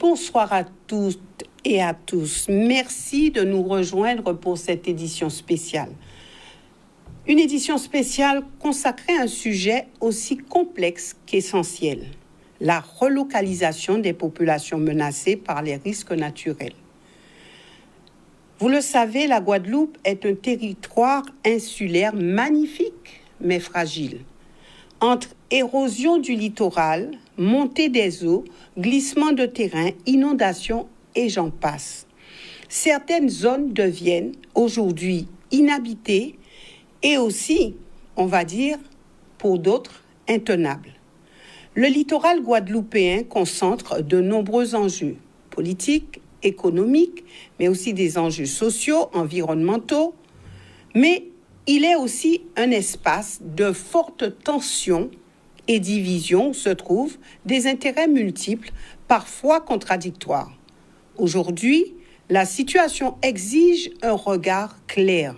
Bonsoir à toutes et à tous. Merci de nous rejoindre pour cette édition spéciale. Une édition spéciale consacrée à un sujet aussi complexe qu'essentiel, la relocalisation des populations menacées par les risques naturels. Vous le savez, la Guadeloupe est un territoire insulaire magnifique, mais fragile. Entre érosion du littoral, montée des eaux, glissement de terrain, inondations et j'en passe. Certaines zones deviennent aujourd'hui inhabitées et aussi, on va dire, pour d'autres, intenables. Le littoral guadeloupéen concentre de nombreux enjeux politiques, économiques, mais aussi des enjeux sociaux, environnementaux, mais il est aussi un espace de forte tension et division où se trouvent des intérêts multiples, parfois contradictoires. Aujourd'hui, la situation exige un regard clair.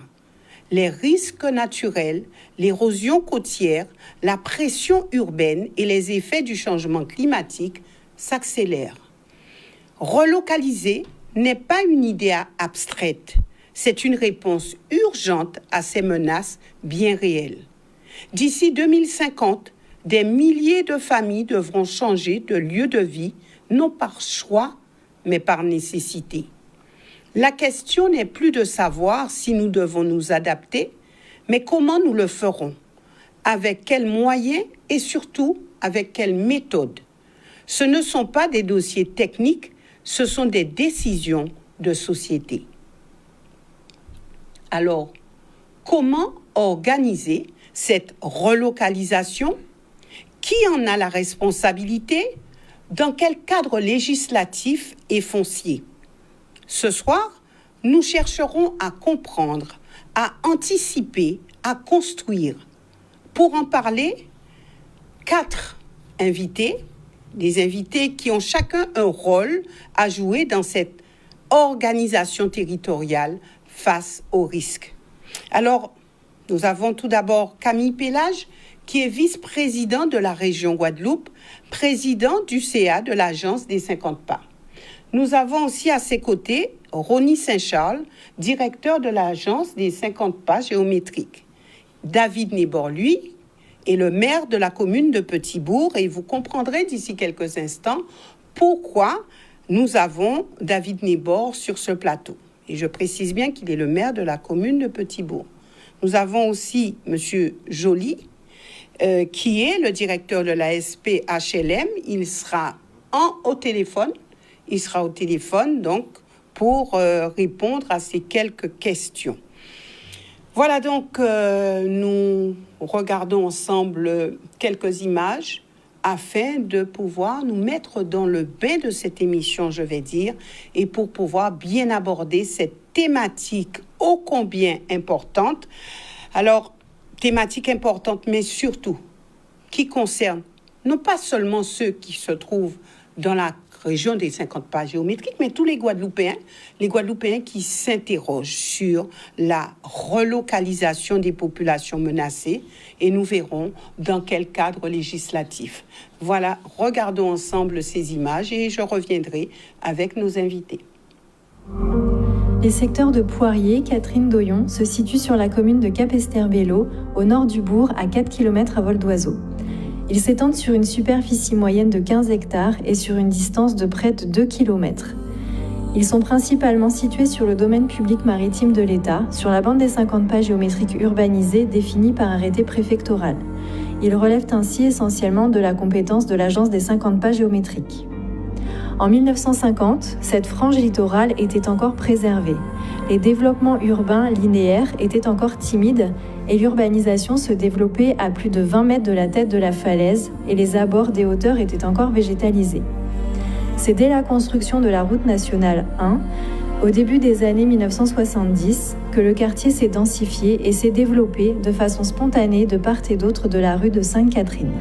Les risques naturels, l'érosion côtière, la pression urbaine et les effets du changement climatique s'accélèrent. Relocaliser n'est pas une idée abstraite. C'est une réponse urgente à ces menaces bien réelles. D'ici 2050, des milliers de familles devront changer de lieu de vie, non par choix, mais par nécessité. La question n'est plus de savoir si nous devons nous adapter, mais comment nous le ferons, avec quels moyens et surtout avec quelles méthodes. Ce ne sont pas des dossiers techniques, ce sont des décisions de société. Alors, comment organiser cette relocalisation? Qui en a la responsabilité? Dans quel cadre législatif et foncier? Ce soir, nous chercherons à comprendre, à anticiper, à construire. Pour en parler, 4 invités, des invités qui ont chacun un rôle à jouer dans cette organisation territoriale face aux risques. Alors, nous avons tout d'abord Camille Pélage, qui est vice-président de la région Guadeloupe, président du CA de l'Agence des 50 pas. Nous avons aussi à ses côtés Ronnie Saint-Charles, directeur de l'Agence des 50 pas géométriques. David Nébor, lui, est le maire de la commune de Petit-Bourg et vous comprendrez d'ici quelques instants pourquoi nous avons David Nébor sur ce plateau. Et je précise bien qu'il est le maire de la commune de Petit-Bourg. Nous avons aussi M. Joly, qui est le directeur de la SPHLM. Il sera au téléphone. Il sera au téléphone, donc, pour répondre à ces quelques questions. Voilà donc, nous regardons ensemble quelques images afin de pouvoir nous mettre dans le bain de cette émission, je vais dire, et pour pouvoir bien aborder cette thématique ô combien importante. Alors, thématique importante, mais surtout, qui concerne non pas seulement ceux qui se trouvent dans la région des 50 pas géométriques, mais tous les Guadeloupéens qui s'interrogent sur la relocalisation des populations menacées, et nous verrons dans quel cadre législatif. Voilà, regardons ensemble ces images et je reviendrai avec nos invités. Les secteurs de Poirier, Catherine Doyon, se situent sur la commune de Cap-Esterbello, au nord du bourg, à 4 km à vol d'oiseau. Ils s'étendent sur une superficie moyenne de 15 hectares et sur une distance de près de 2 km. Ils sont principalement situés sur le domaine public maritime de l'État, sur la bande des 50 pas géométriques urbanisées définie par arrêté préfectoral. Ils relèvent ainsi essentiellement de la compétence de l'Agence des 50 pas géométriques. En 1950, cette frange littorale était encore préservée. Les développements urbains linéaires étaient encore timides et l'urbanisation se développait à plus de 20 mètres de la tête de la falaise et les abords des hauteurs étaient encore végétalisés. C'est dès la construction de la route nationale 1, au début des années 1970, que le quartier s'est densifié et s'est développé de façon spontanée de part et d'autre de la rue de Sainte-Catherine.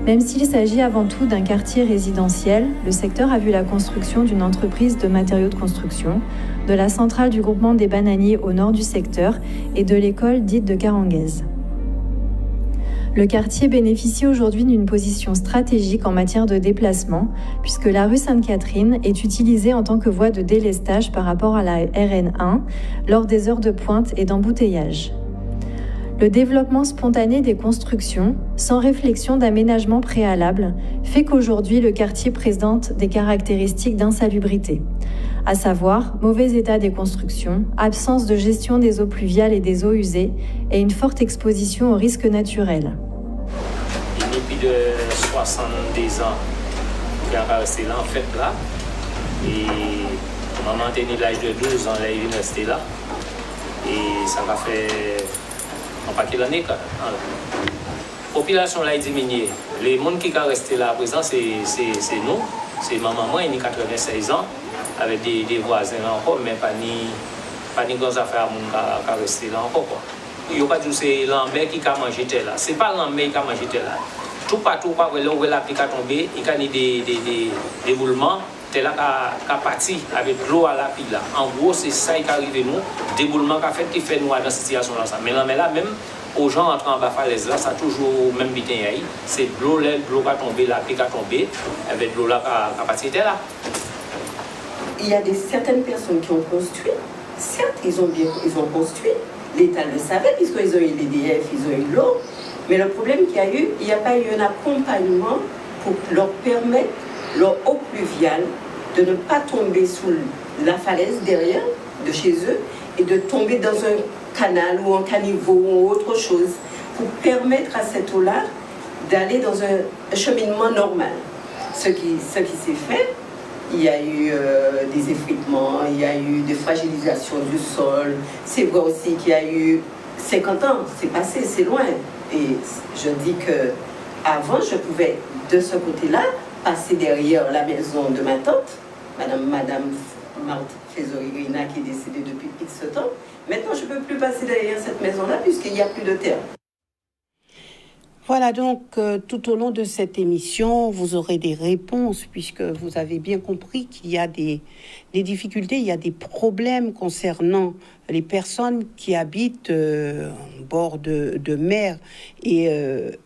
Même s'il s'agit avant tout d'un quartier résidentiel, le secteur a vu la construction d'une entreprise de matériaux de construction, de la centrale du groupement des bananiers au nord du secteur et de l'école dite de Caranguaise. Le quartier bénéficie aujourd'hui d'une position stratégique en matière de déplacement, puisque la rue Sainte-Catherine est utilisée en tant que voie de délestage par rapport à la RN1 lors des heures de pointe et d'embouteillage. Le développement spontané des constructions, sans réflexion d'aménagement préalable, fait qu'aujourd'hui le quartier présente des caractéristiques d'insalubrité, à savoir mauvais état des constructions, absence de gestion des eaux pluviales et des eaux usées et une forte exposition aux risques naturels. Il est plus de 70 ans qu'il a resté là, en fait, là. Et maman tenait l'âge de 12 ans, là, il est resté là. Et ça va faire un paquet d'années, quand même. La population là est diminuée. Les gens qui sont restés là à présent, c'est nous. C'est maman, moi, il a 96 ans, avec des voisins là encore, mais pas ni grosses affaires qui sont restés là encore, quoi. Il n'y a pas dit que c'est Lambert qui a mangé là. Ce n'est pas Lambert qui a mangé là. Tout partout, là où la pluie a tombé, il y a des déboulements. C'est là qu'a parti avec l'eau à la pile là. En gros, c'est ça qui arrive nous, déboulement qui fait nous dans cette situation là. Mais là même, aux gens entrant en bas falaise là, ça a toujours même bitin. C'est l'eau qui a tombé, la pluie qui a tombé, avec l'eau là qui a parti là. Il y a certaines personnes qui ont construit. Certes, ils ont construit. L'État le savait puisqu'ils ont eu l'EDF, ils ont eu l'eau. Mais le problème qu'il y a eu, il n'y a pas eu un accompagnement pour leur permettre leur eau pluviale de ne pas tomber sous la falaise derrière, de chez eux, et de tomber dans un canal ou un caniveau ou autre chose, pour permettre à cette eau-là d'aller dans un cheminement normal. Ce qui s'est fait, il y a eu des effritements, il y a eu des fragilisations du sol. C'est vrai aussi qu'il y a eu 50 ans, c'est passé, c'est loin. Et je dis que avant, je pouvais, de ce côté-là, passer derrière la maison de ma tante, Madame Marthe Fézori-Grina, qui est décédée depuis X temps. Maintenant, je ne peux plus passer derrière cette maison-là puisqu'il n'y a plus de terre. Voilà donc, tout au long de cette émission, vous aurez des réponses puisque vous avez bien compris qu'il y a des difficultés, il y a des problèmes concernant les personnes qui habitent en bord de mer. Et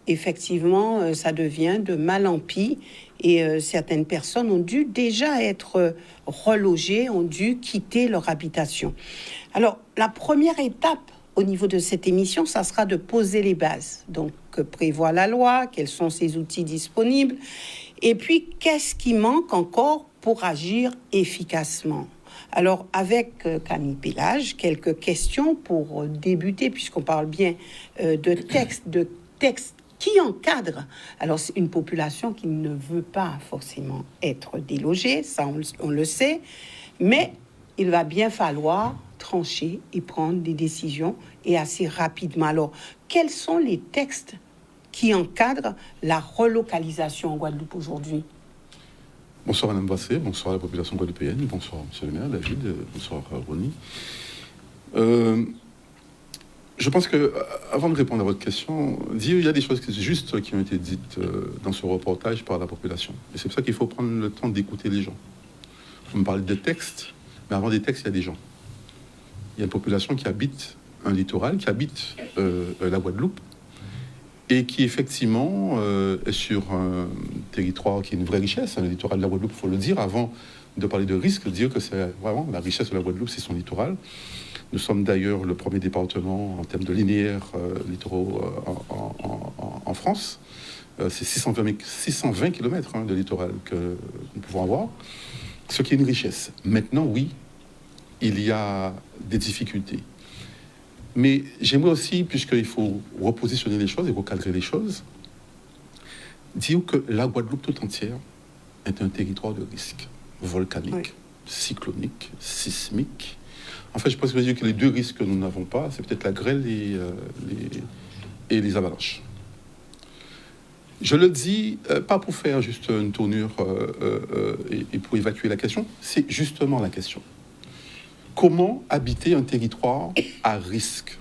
effectivement, ça devient de mal en pis. Et certaines personnes ont dû déjà être relogées, ont dû quitter leur habitation. Alors, la première étape au niveau de cette émission, ça sera de poser les bases. Donc, que prévoit la loi, quels sont ces outils disponibles, et puis qu'est-ce qui manque encore pour agir efficacement. Alors, avec Camille Pélage, quelques questions pour débuter, puisqu'on parle bien de textes qui encadrent. Alors, c'est une population qui ne veut pas forcément être délogée, ça on le sait, mais il va bien falloir trancher et prendre des décisions et assez rapidement. Alors, quels sont les textes qui encadrent la relocalisation en Guadeloupe aujourd'hui? Bonsoir Madame Bassé, bonsoir à la population guadeloupéenne, bonsoir Monsieur le maire, David, bonsoir Ronnie. Je pense que, avant de répondre à votre question, il y a des choses justes qui ont été dites dans ce reportage par la population. Et c'est pour ça qu'il faut prendre le temps d'écouter les gens. On me parle de textes, mais avant des textes, il y a des gens. Il y a une population qui habite un littoral, qui habite la Guadeloupe, et qui effectivement est sur un territoire qui est une vraie richesse. Le littoral de la Guadeloupe, il faut le dire, avant de parler de risque, dire que c'est vraiment la richesse de la Guadeloupe, c'est son littoral. Nous sommes d'ailleurs le premier département en termes de linéaires littoraux en France. C'est 620 km de littoral que nous pouvons avoir, ce qui est une richesse. Maintenant, oui, il y a des difficultés. Mais j'aimerais aussi, puisqu'il faut repositionner les choses et recadrer les choses, dire que la Guadeloupe tout entière est un territoire de risque volcanique, oui, cyclonique, sismique. En fait, je pense que les deux risques que nous n'avons pas, c'est peut-être la grêle et les avalanches. Je le dis, pas pour faire juste une tournure et pour évacuer la question, c'est justement la question. Comment habiter un territoire à risque?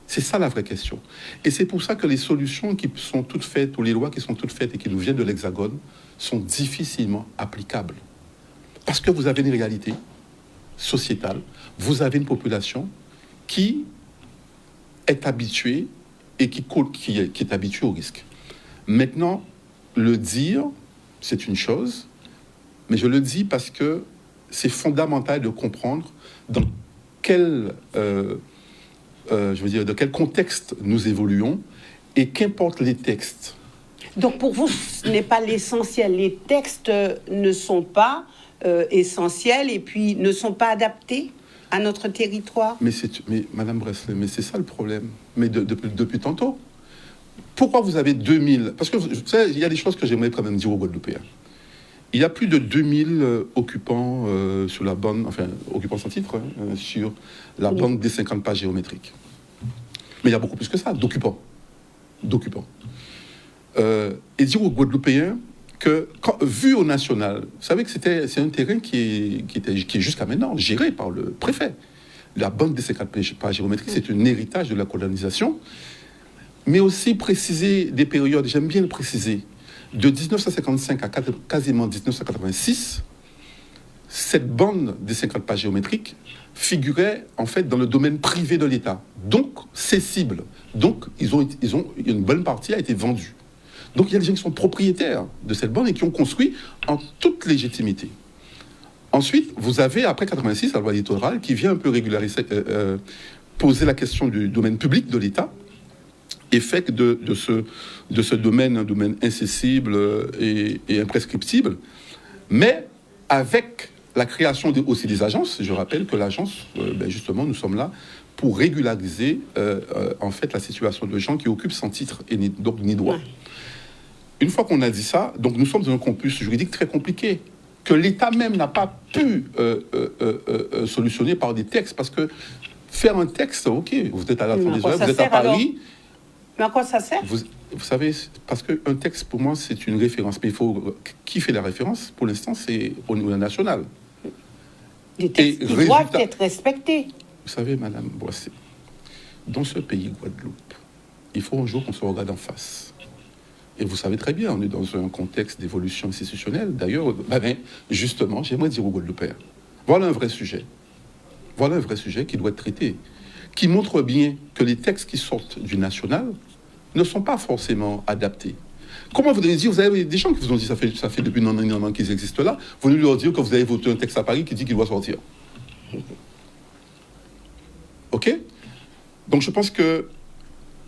C'est ça la vraie question. Et c'est pour ça que les solutions qui sont toutes faites, ou les lois qui sont toutes faites et qui nous viennent de l'Hexagone, sont difficilement applicables. Parce que vous avez une réalité sociétale, vous avez une population qui est habituée et qui est habitué au risque. Maintenant, le dire, c'est une chose, mais je le dis parce que c'est fondamental de comprendre dans quel contexte nous évoluons et qu'importe les textes. Donc pour vous, ce n'est pas l'essentiel. Les textes ne sont pas essentiels et puis ne sont pas adaptés à notre territoire. Mais Madame Breslin, mais c'est ça le problème. Mais depuis tantôt. Pourquoi vous avez 2000 ? Parce que vous savez, il y a des choses que j'aimerais quand même dire aux Guadeloupéens. Il y a plus de 2000 occupants sur la bande, enfin occupants sans titre, sur la bande des 50 pas géométriques. Mais il y a beaucoup plus que ça, d'occupants. Et dire aux Guadeloupéens que, vu au national, vous savez que c'est un terrain qui est jusqu'à maintenant géré par le préfet. La bande des 50 pas géométriques, c'est un héritage de la colonisation, mais aussi préciser des périodes, j'aime bien le préciser, de 1955 à quasiment 1986, cette bande des 50 pas géométriques figurait en fait dans le domaine privé de l'État, donc cessible. Donc une bonne partie a été vendue. Donc il y a des gens qui sont propriétaires de cette bande et qui ont construit en toute légitimité. Ensuite, vous avez, après 86, la loi littorale qui vient un peu régulariser, poser la question du domaine public de l'État et fait que de ce domaine, un domaine incessible et imprescriptible. Mais avec la création aussi des agences, je rappelle que l'agence, justement, nous sommes là pour régulariser en fait la situation de gens qui occupent sans titre et donc ni droit. Ouais. Une fois qu'on a dit ça, donc nous sommes dans un corpus juridique très compliqué que l'État même n'a pas pu solutionner par des textes, parce que faire un texte, ok, vous êtes à la fin des oeuvres, vous êtes à Paris. Alors, mais à quoi ça sert ? Vous savez, parce qu'un texte, pour moi, c'est une référence. Mais il faut... Qui fait la référence ? Pour l'instant, c'est au niveau national. Des textes qui doivent être respectés. Vous savez, Madame Boissé, dans ce pays, Guadeloupe, il faut un jour qu'on se regarde en face. Et vous savez très bien, on est dans un contexte d'évolution institutionnelle. D'ailleurs, justement, j'aimerais dire aux Guadeloupéens, voilà un vrai sujet. Voilà un vrai sujet qui doit être traité, qui montre bien que les textes qui sortent du national ne sont pas forcément adaptés. Comment vous devez dire, vous avez des gens qui vous ont dit, ça fait depuis un an qu'ils existent là, vous venez leur dire que vous avez voté un texte à Paris qui dit qu'il doit sortir. OK ? Donc je pense que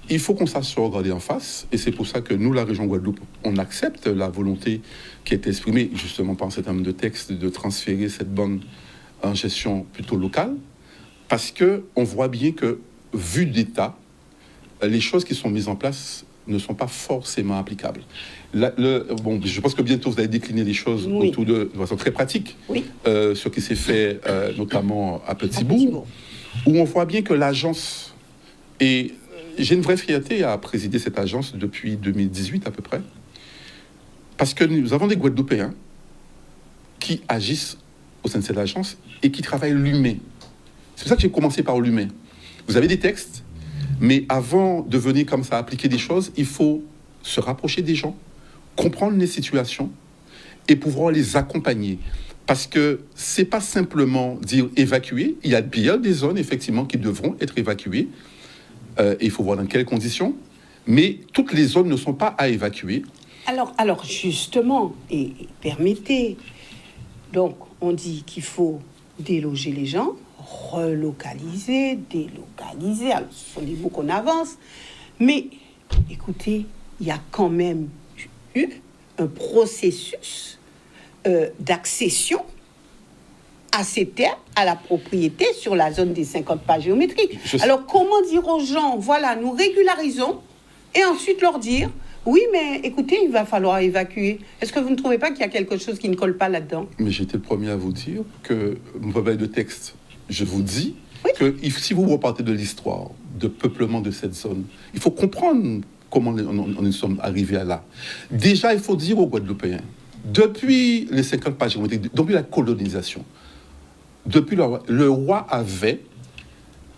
il faut qu'on sache se regarder en face, et c'est pour ça que nous, la région Guadeloupe, on accepte la volonté qui est exprimée justement par un certain nombre de textes de transférer cette bande en gestion plutôt locale, parce qu'on voit bien que, vu d'État, les choses qui sont mises en place ne sont pas forcément applicables. Je pense que bientôt vous allez décliner les choses autour de façon très pratique, sur ce qui s'est fait notamment à Petit-Bourg, où on voit bien que l'agence est... J'ai une vraie fierté à présider cette agence depuis 2018 à peu près, parce que nous avons des Guadeloupéens qui agissent au sein de cette agence et qui travaillent l'humain. C'est pour ça que j'ai commencé par l'humain. Vous avez des textes, mais avant de venir comme ça appliquer des choses, il faut se rapprocher des gens, comprendre les situations et pouvoir les accompagner. Parce que c'est pas simplement dire évacuer, il y a bien des zones effectivement qui devront être évacuées. Il faut voir dans quelles conditions, mais toutes les zones ne sont pas à évacuer. Alors justement, et permettez, donc on dit qu'il faut déloger les gens, relocaliser, délocaliser, alors ce sont des mots qu'on avance, mais écoutez, il y a quand même eu un processus d'accession à ces terres, à la propriété sur la zone des 50 pas géométriques. Alors, comment dire aux gens, voilà, nous régularisons, et ensuite leur dire, oui, mais écoutez, il va falloir évacuer. Est-ce que vous ne trouvez pas qu'il y a quelque chose qui ne colle pas là-dedans ? Mais j'étais le premier à vous dire que, réveil de texte, je vous dis que si vous repartez de l'histoire de peuplement de cette zone, il faut comprendre comment on sommes arrivés à là. Déjà, il faut dire aux Guadeloupéens, depuis les 50 pas géométriques, depuis la colonisation, depuis le roi avait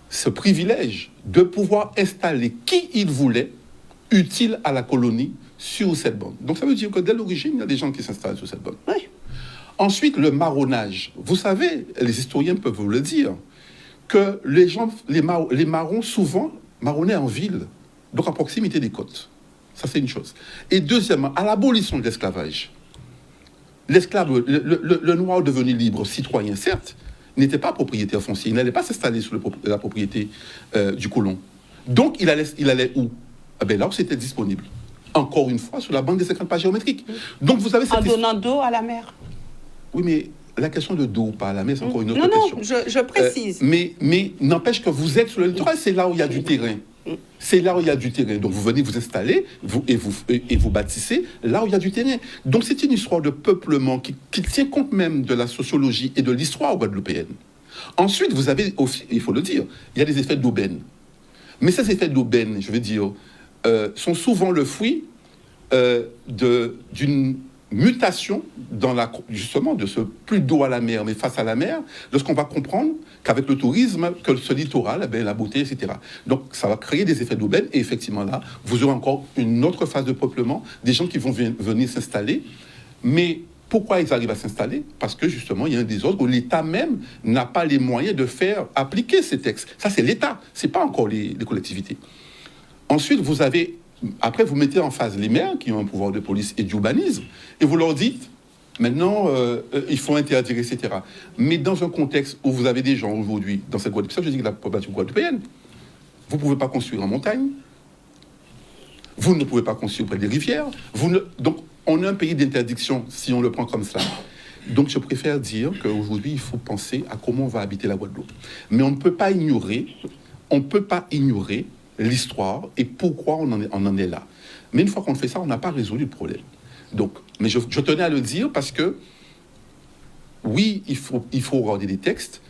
ce privilège de pouvoir installer qui il voulait, utile à la colonie, sur cette bande. Donc ça veut dire que dès l'origine, il y a des gens qui s'installent sur cette bande. Oui. Ensuite, le marronnage. Vous savez, les historiens peuvent vous le dire, que les gens, les marrons, souvent, marronnaient en ville, donc à proximité des côtes. Ça, c'est une chose. Et deuxièmement, à l'abolition de l'esclavage, l'esclave, le noir devenu libre, citoyen, certes, n'était pas propriétaire foncier. Il n'allait pas s'installer sur la propriété du colon. Donc, il allait où? Là où c'était disponible. Encore une fois, sur la bande des 50 pas géométriques. Donc, vous avez cette en donnant d'eau à la mer. Oui, mais la question de d'eau ou pas à la mer, c'est encore une autre question. Non, je précise. Mais n'empêche que vous êtes sur le littoral, c'est là où il y a du terrain. C'est là où il y a du terrain. Donc, vous venez vous installer et vous bâtissez là où il y a du terrain. Donc, c'est une histoire de peuplement qui tient compte même de la sociologie et de l'histoire guadeloupéenne. Ensuite, vous avez, il faut le dire, il y a des effets d'aubaine. Mais ces effets d'aubaine, je veux dire, sont souvent le fruit d'une mutation justement de ce plus d'eau à la mer, mais face à la mer, lorsqu'on va comprendre qu'avec le tourisme, que ce littoral, la beauté, etc. Donc, ça va créer des effets d'aubaine, et effectivement là, vous aurez encore une autre phase de peuplement, des gens qui vont venir s'installer, mais pourquoi ils arrivent à s'installer? Parce que justement, il y a un désordre où l'État même n'a pas les moyens de faire appliquer ces textes. Ça, c'est l'État, c'est pas encore les collectivités. Ensuite, après, vous mettez en phase les maires qui ont un pouvoir de police et d'urbanisme, et vous leur dites, maintenant, il faut interdire, etc. Mais dans un contexte où vous avez des gens aujourd'hui, dans cette Guadeloupe, ça je dis que la population guadeloupéenne, vous ne pouvez pas construire en montagne, vous ne pouvez pas construire près des rivières, donc on a un pays d'interdiction si on le prend comme ça. Donc je préfère dire qu'aujourd'hui, il faut penser à comment on va habiter la Guadeloupe. Mais on ne peut pas ignorer l'histoire et pourquoi on en est là. Mais une fois qu'on fait ça, on n'a pas résolu le problème. Donc, mais je tenais à le dire parce que, oui, il faut regarder des textes,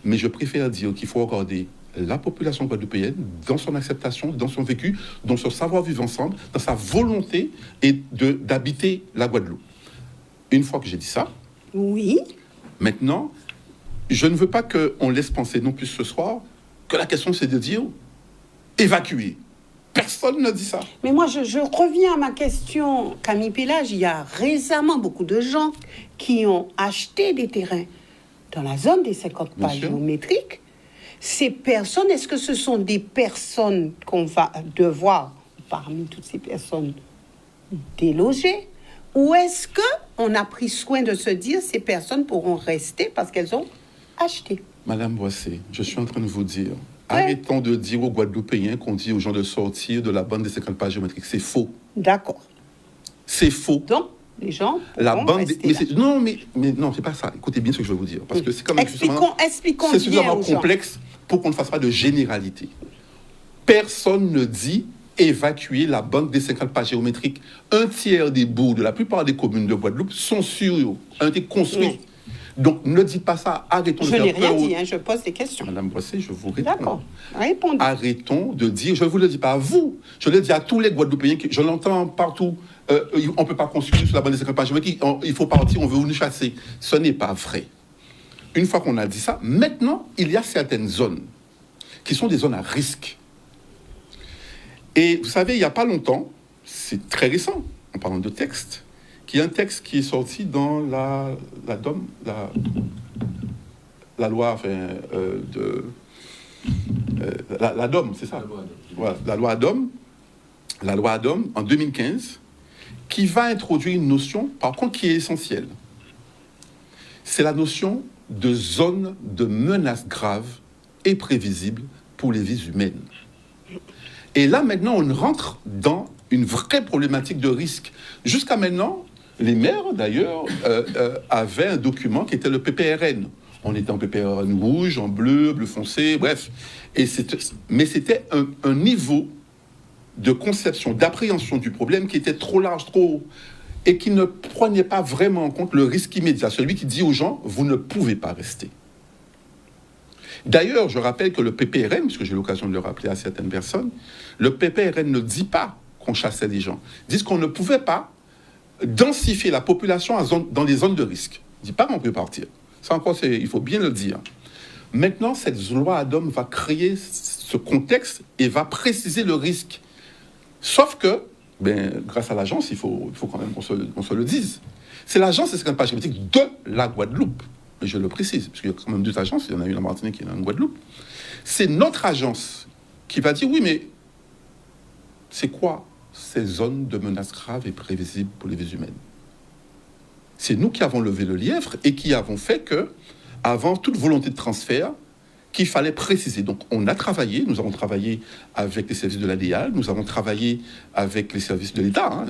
mais je préfère dire qu'il faut regarder la population guadeloupéenne dans son acceptation, dans son vécu, dans son savoir-vivre ensemble, dans sa volonté d'habiter la Guadeloupe. Une fois que j'ai dit ça, oui. Maintenant, je ne veux pas qu'on laisse penser non plus ce soir que la question c'est de dire évacuer. Personne ne dit ça. Mais moi, je reviens à ma question, Camille Pélage. Il y a récemment beaucoup de gens qui ont acheté des terrains dans la zone des 50 pas géométriques. Ces personnes, est-ce que ce sont des personnes qu'on va devoir, parmi toutes ces personnes, déloger? Ou est-ce qu'on a pris soin de se dire ces personnes pourront rester parce qu'elles ont acheté? Madame Boissé, je suis en train de vous dire, arrêtons de dire aux Guadeloupéens qu'on dit aux gens de sortir de la bande des 50 pas géométriques. C'est faux. D'accord. C'est faux. Donc, les gens la bande rester non, mais non, c'est pas ça. Écoutez bien ce que je veux vous dire. Parce que c'est quand même expliquons c'est suffisamment complexe pour qu'on ne fasse pas de généralité. Personne ne dit évacuer la bande des 50 pas géométriques. Un tiers des bouts de la plupart des communes de Guadeloupe sont ont été construits. Oui. Donc, ne dites pas ça. Arrêtons de dire. Je n'ai rien dit, je pose des questions. Madame Boissé, je vous réponds. D'accord. Répondez. Arrêtons de dire, je ne vous le dis pas à vous, je le dis à tous les Guadeloupéens, je l'entends partout, on ne peut pas construire sur la bande des 50 pas géométriques, il faut partir, on veut nous chasser. Ce n'est pas vrai. Une fois qu'on a dit ça, maintenant, il y a certaines zones qui sont des zones à risque. Et vous savez, il n'y a pas longtemps, c'est très récent, en parlant de texte, qu'il y a un texte qui est sorti dans la loi, enfin, la DOM, c'est ça. Voilà, la loi ADOM en 2015, qui va introduire une notion, par contre, qui est essentielle. C'est la notion de zone de menace grave et prévisible pour les vies humaines. Et là, maintenant, on rentre dans une vraie problématique de risque. Jusqu'à maintenant, les maires, d'ailleurs, avaient un document qui était le PPRN. On était en PPRN rouge, en bleu, bleu foncé, bref. Mais c'était un niveau de conception, d'appréhension du problème qui était trop large, trop haut, et qui ne prenait pas vraiment en compte le risque immédiat. Celui qui dit aux gens, vous ne pouvez pas rester. D'ailleurs, je rappelle que le PPRN, puisque j'ai l'occasion de le rappeler à certaines personnes, le PPRN ne dit pas qu'on chassait les gens. Ils disent qu'on ne pouvait pas densifier la population dans les zones de risque. Il ne dit pas qu'on peut partir. Ça encore, il faut bien le dire. Maintenant, cette loi ADOM va créer ce contexte et va préciser le risque. Sauf que, grâce à l'agence, il faut quand même qu'on se le dise. C'est l'agence des 50 pas géométriques de la Guadeloupe. Mais je le précise, parce qu'il y a quand même deux agences, il y en a une en Martinique et une en Guadeloupe. C'est notre agence qui va dire, oui, mais C'est quoi ces zones de menaces graves et prévisibles pour les vies humaines? C'est nous qui avons levé le lièvre et qui avons fait que, avant toute volonté de transfert, qu'il fallait préciser. Donc, on a travaillé, nous avons travaillé avec les services de l'ADIAL, nous avons travaillé avec les services de l'État,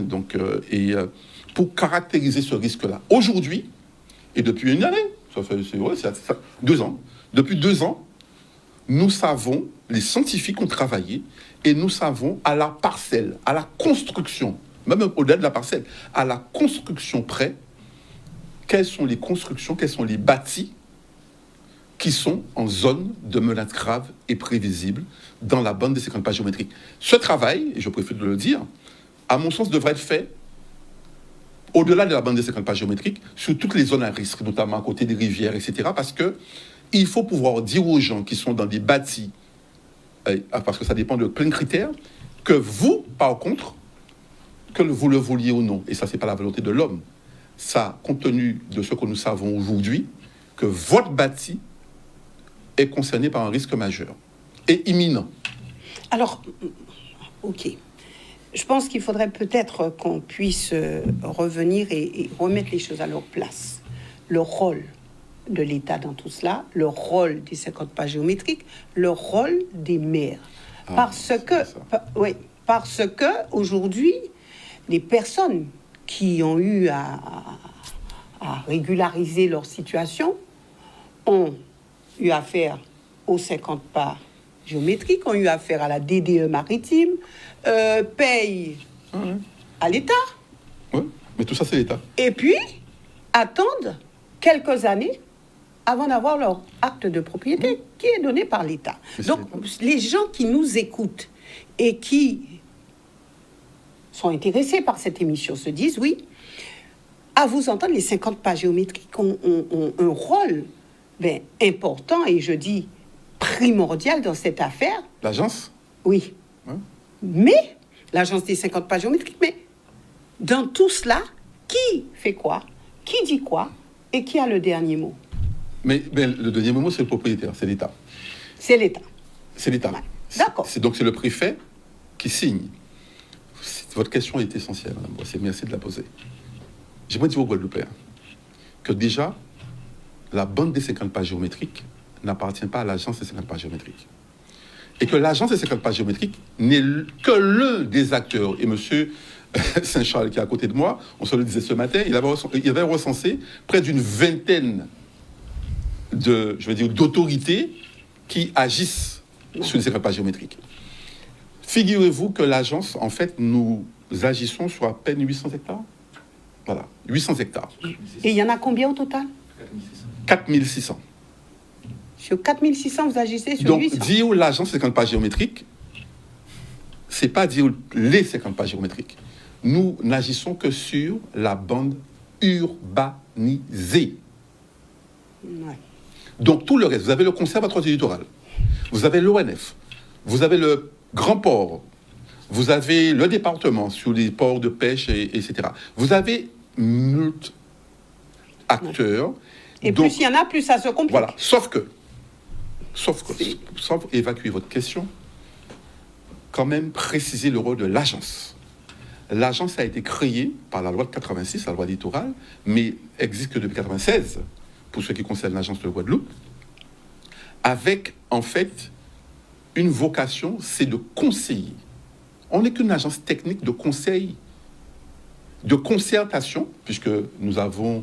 pour caractériser ce risque-là. Aujourd'hui, et depuis une année, ça fait 2 ans, depuis 2 ans, nous savons, les scientifiques ont travaillé, et nous savons à la parcelle, à la construction, même au-delà de la parcelle, à la construction près, quelles sont les constructions, quels sont les bâtis qui sont en zone de menace grave et prévisible dans la bande des 50 pas géométriques. Ce travail, et je préfère le dire, à mon sens, devrait être fait au-delà de la bande des 50 pas géométriques, sur toutes les zones à risque, notamment à côté des rivières, etc. Parce qu'il faut pouvoir dire aux gens qui sont dans des bâtis, parce que ça dépend de plein de critères, que vous, par contre, que vous le vouliez ou non, et ça, c'est pas la volonté de l'homme, ça, compte tenu de ce que nous savons aujourd'hui, que votre bâti est concerné par un risque majeur et imminent. Alors, ok. Je pense qu'il faudrait peut-être qu'on puisse revenir et remettre les choses à leur place. Le rôle de l'État dans tout cela, le rôle des 50 pas géométriques, le rôle des maires. Parce que aujourd'hui, les personnes qui ont eu à régulariser leur situation ont eu affaire aux 50 pas géométriques, ont eu affaire à la DDE maritime, payent à l'État. Oui, mais tout ça, c'est l'État. Et puis, attendent quelques années avant d'avoir leur acte de propriété qui est donné par l'État. Donc, les gens qui nous écoutent et qui sont intéressés par cette émission se disent, oui, à vous entendre, les 50 pas géométriques ont un rôle important, et je dis primordial dans cette affaire. L'agence? Oui. Mais, l'agence des 50 pas géométriques, mais dans tout cela, qui fait quoi? Qui dit quoi? Et qui a le dernier mot? Mais le dernier mot, c'est le propriétaire, c'est l'État. C'est l'État. C'est l'État. Ouais. D'accord. Donc c'est le préfet qui signe. Votre question est essentielle, madame Boissier, merci de la poser. J'aimerais dire aux Guadeloupéens que déjà, la bande des 50 pas géométriques n'appartient pas à l'agence des 50 pas géométriques. Et que l'agence des 50 pas géométriques n'est que l'un des acteurs. Et monsieur Saint-Charles, qui est à côté de moi, on se le disait ce matin, il avait recensé près d'une vingtaine d'autorités qui agissent sur les 50 pas géométriques. Figurez-vous que l'agence, en fait, nous agissons sur à peine 800 hectares. Voilà, 800 hectares. Et il y en a combien au total? 4600. Sur 4600, vous agissez sur Donc, 800. dire l'agence 50 pas géométriques, c'est pas dire les 50 pas géométriques. Nous n'agissons que sur la bande urbanisée. Ouais. Donc, tout le reste, vous avez le conservatoire du littoral, vous avez l'ONF, vous avez le grand port, vous avez le département sur les ports de pêche, etc. Vous avez multi acteurs. Et donc, plus il y en a, plus ça se complique. Voilà, sauf évacuer votre question, quand même préciser le rôle de l'agence. L'agence a été créée par la loi de 86, la loi littorale, mais existe que depuis 96, pour ce qui concerne l'agence de Guadeloupe, avec, en fait, une vocation, c'est de conseiller. On n'est qu'une agence technique de conseil, de concertation, puisque nous avons...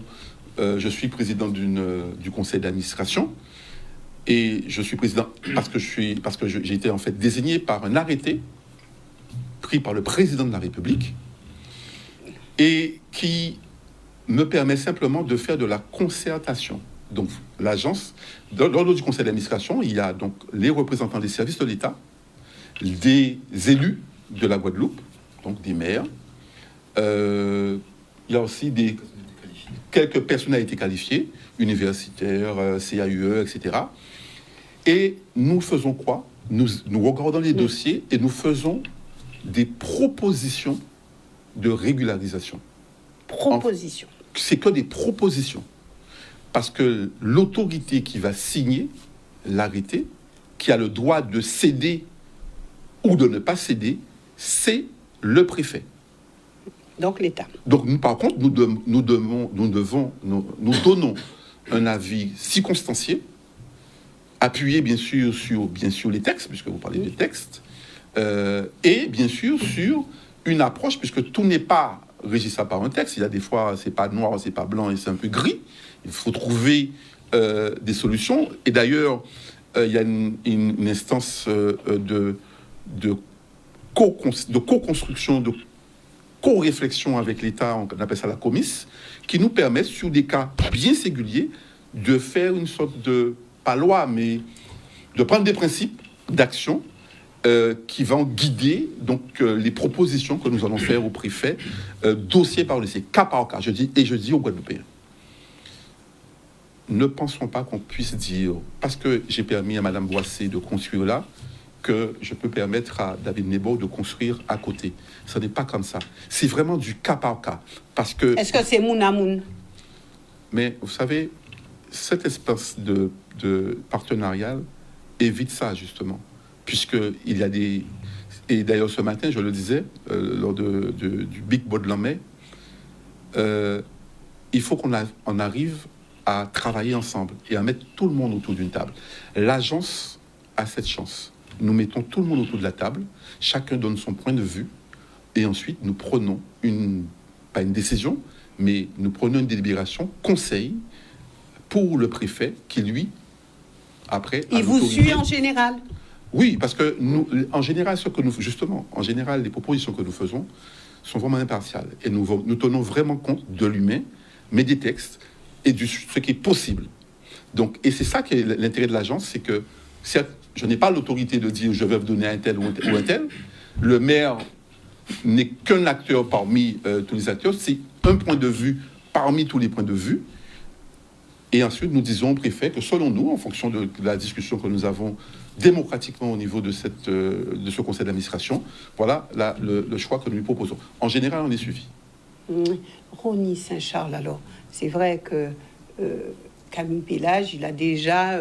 je suis président du conseil d'administration, et je suis président parce que j'ai été en fait désigné par un arrêté pris par le président de la République et qui me permet simplement de faire de la concertation. Donc l'agence, dans l'ordre du conseil d'administration, il y a donc les représentants des services de l'État, des élus de la Guadeloupe, donc des maires. Il y a aussi quelques personnalités qualifiées, universitaires, CAUE, etc. Et nous faisons quoi? Nous regardons les dossiers et nous faisons des propositions de régularisation. Propositions. C'est que des propositions. Parce que l'autorité qui va signer l'arrêté, qui a le droit de céder ou de ne pas céder, c'est le préfet. Donc l'État. Donc, nous, par contre, nous donnons un avis circonstancié, appuyé bien sûr sur les textes, puisque vous parlez des textes, et bien sûr sur une approche, puisque tout n'est pas régissable par un texte. Il y a des fois, c'est pas noir, c'est pas blanc, et c'est un peu gris. Il faut trouver des solutions. Et d'ailleurs, il y a une instance de co-construction, de co-réflexion avec l'État, on appelle ça la comice, qui nous permet, sur des cas bien singuliers, de faire une sorte de, pas loi, mais de prendre des principes d'action qui vont guider donc les propositions que nous allons faire au préfet, dossier par dossier, cas par cas, je dis aux Guadeloupéens. Ne pensons pas qu'on puisse dire, parce que j'ai permis à Madame Boissé de construire là, que je peux permettre à David Nebo de construire à côté. Ce n'est pas comme ça. C'est vraiment du cas par cas. Parce que... Est-ce que c'est moun à moun? Mais vous savez, cette espèce de partenariat évite ça, justement. Puisqu'il y a des... Et d'ailleurs, ce matin, je le disais, lors du Big Baudelaire, il faut qu'on arrive à travailler ensemble et à mettre tout le monde autour d'une table. L'agence a cette chance. Nous mettons tout le monde autour de la table, chacun donne son point de vue, et ensuite nous prenons pas une décision, mais nous prenons une délibération, conseil, pour le préfet, qui lui, après... Il vous suit en général? Oui, parce que nous, en général, les propositions que nous faisons sont vraiment impartiales, et nous tenons vraiment compte de l'humain, mais des textes, et de ce qui est possible. Donc, et c'est ça qui est l'intérêt de l'agence, c'est que, certes, je n'ai pas l'autorité de dire je vais vous donner un tel ou un tel. Le maire n'est qu'un acteur parmi tous les acteurs. C'est un point de vue parmi tous les points de vue. Et ensuite, nous disons au préfet que selon nous, en fonction de la discussion que nous avons démocratiquement au niveau de ce conseil d'administration, voilà le choix que nous lui proposons. En général, on est suivi. Rony Saint-Charles, alors, c'est vrai que... Camille Pélage, il a déjà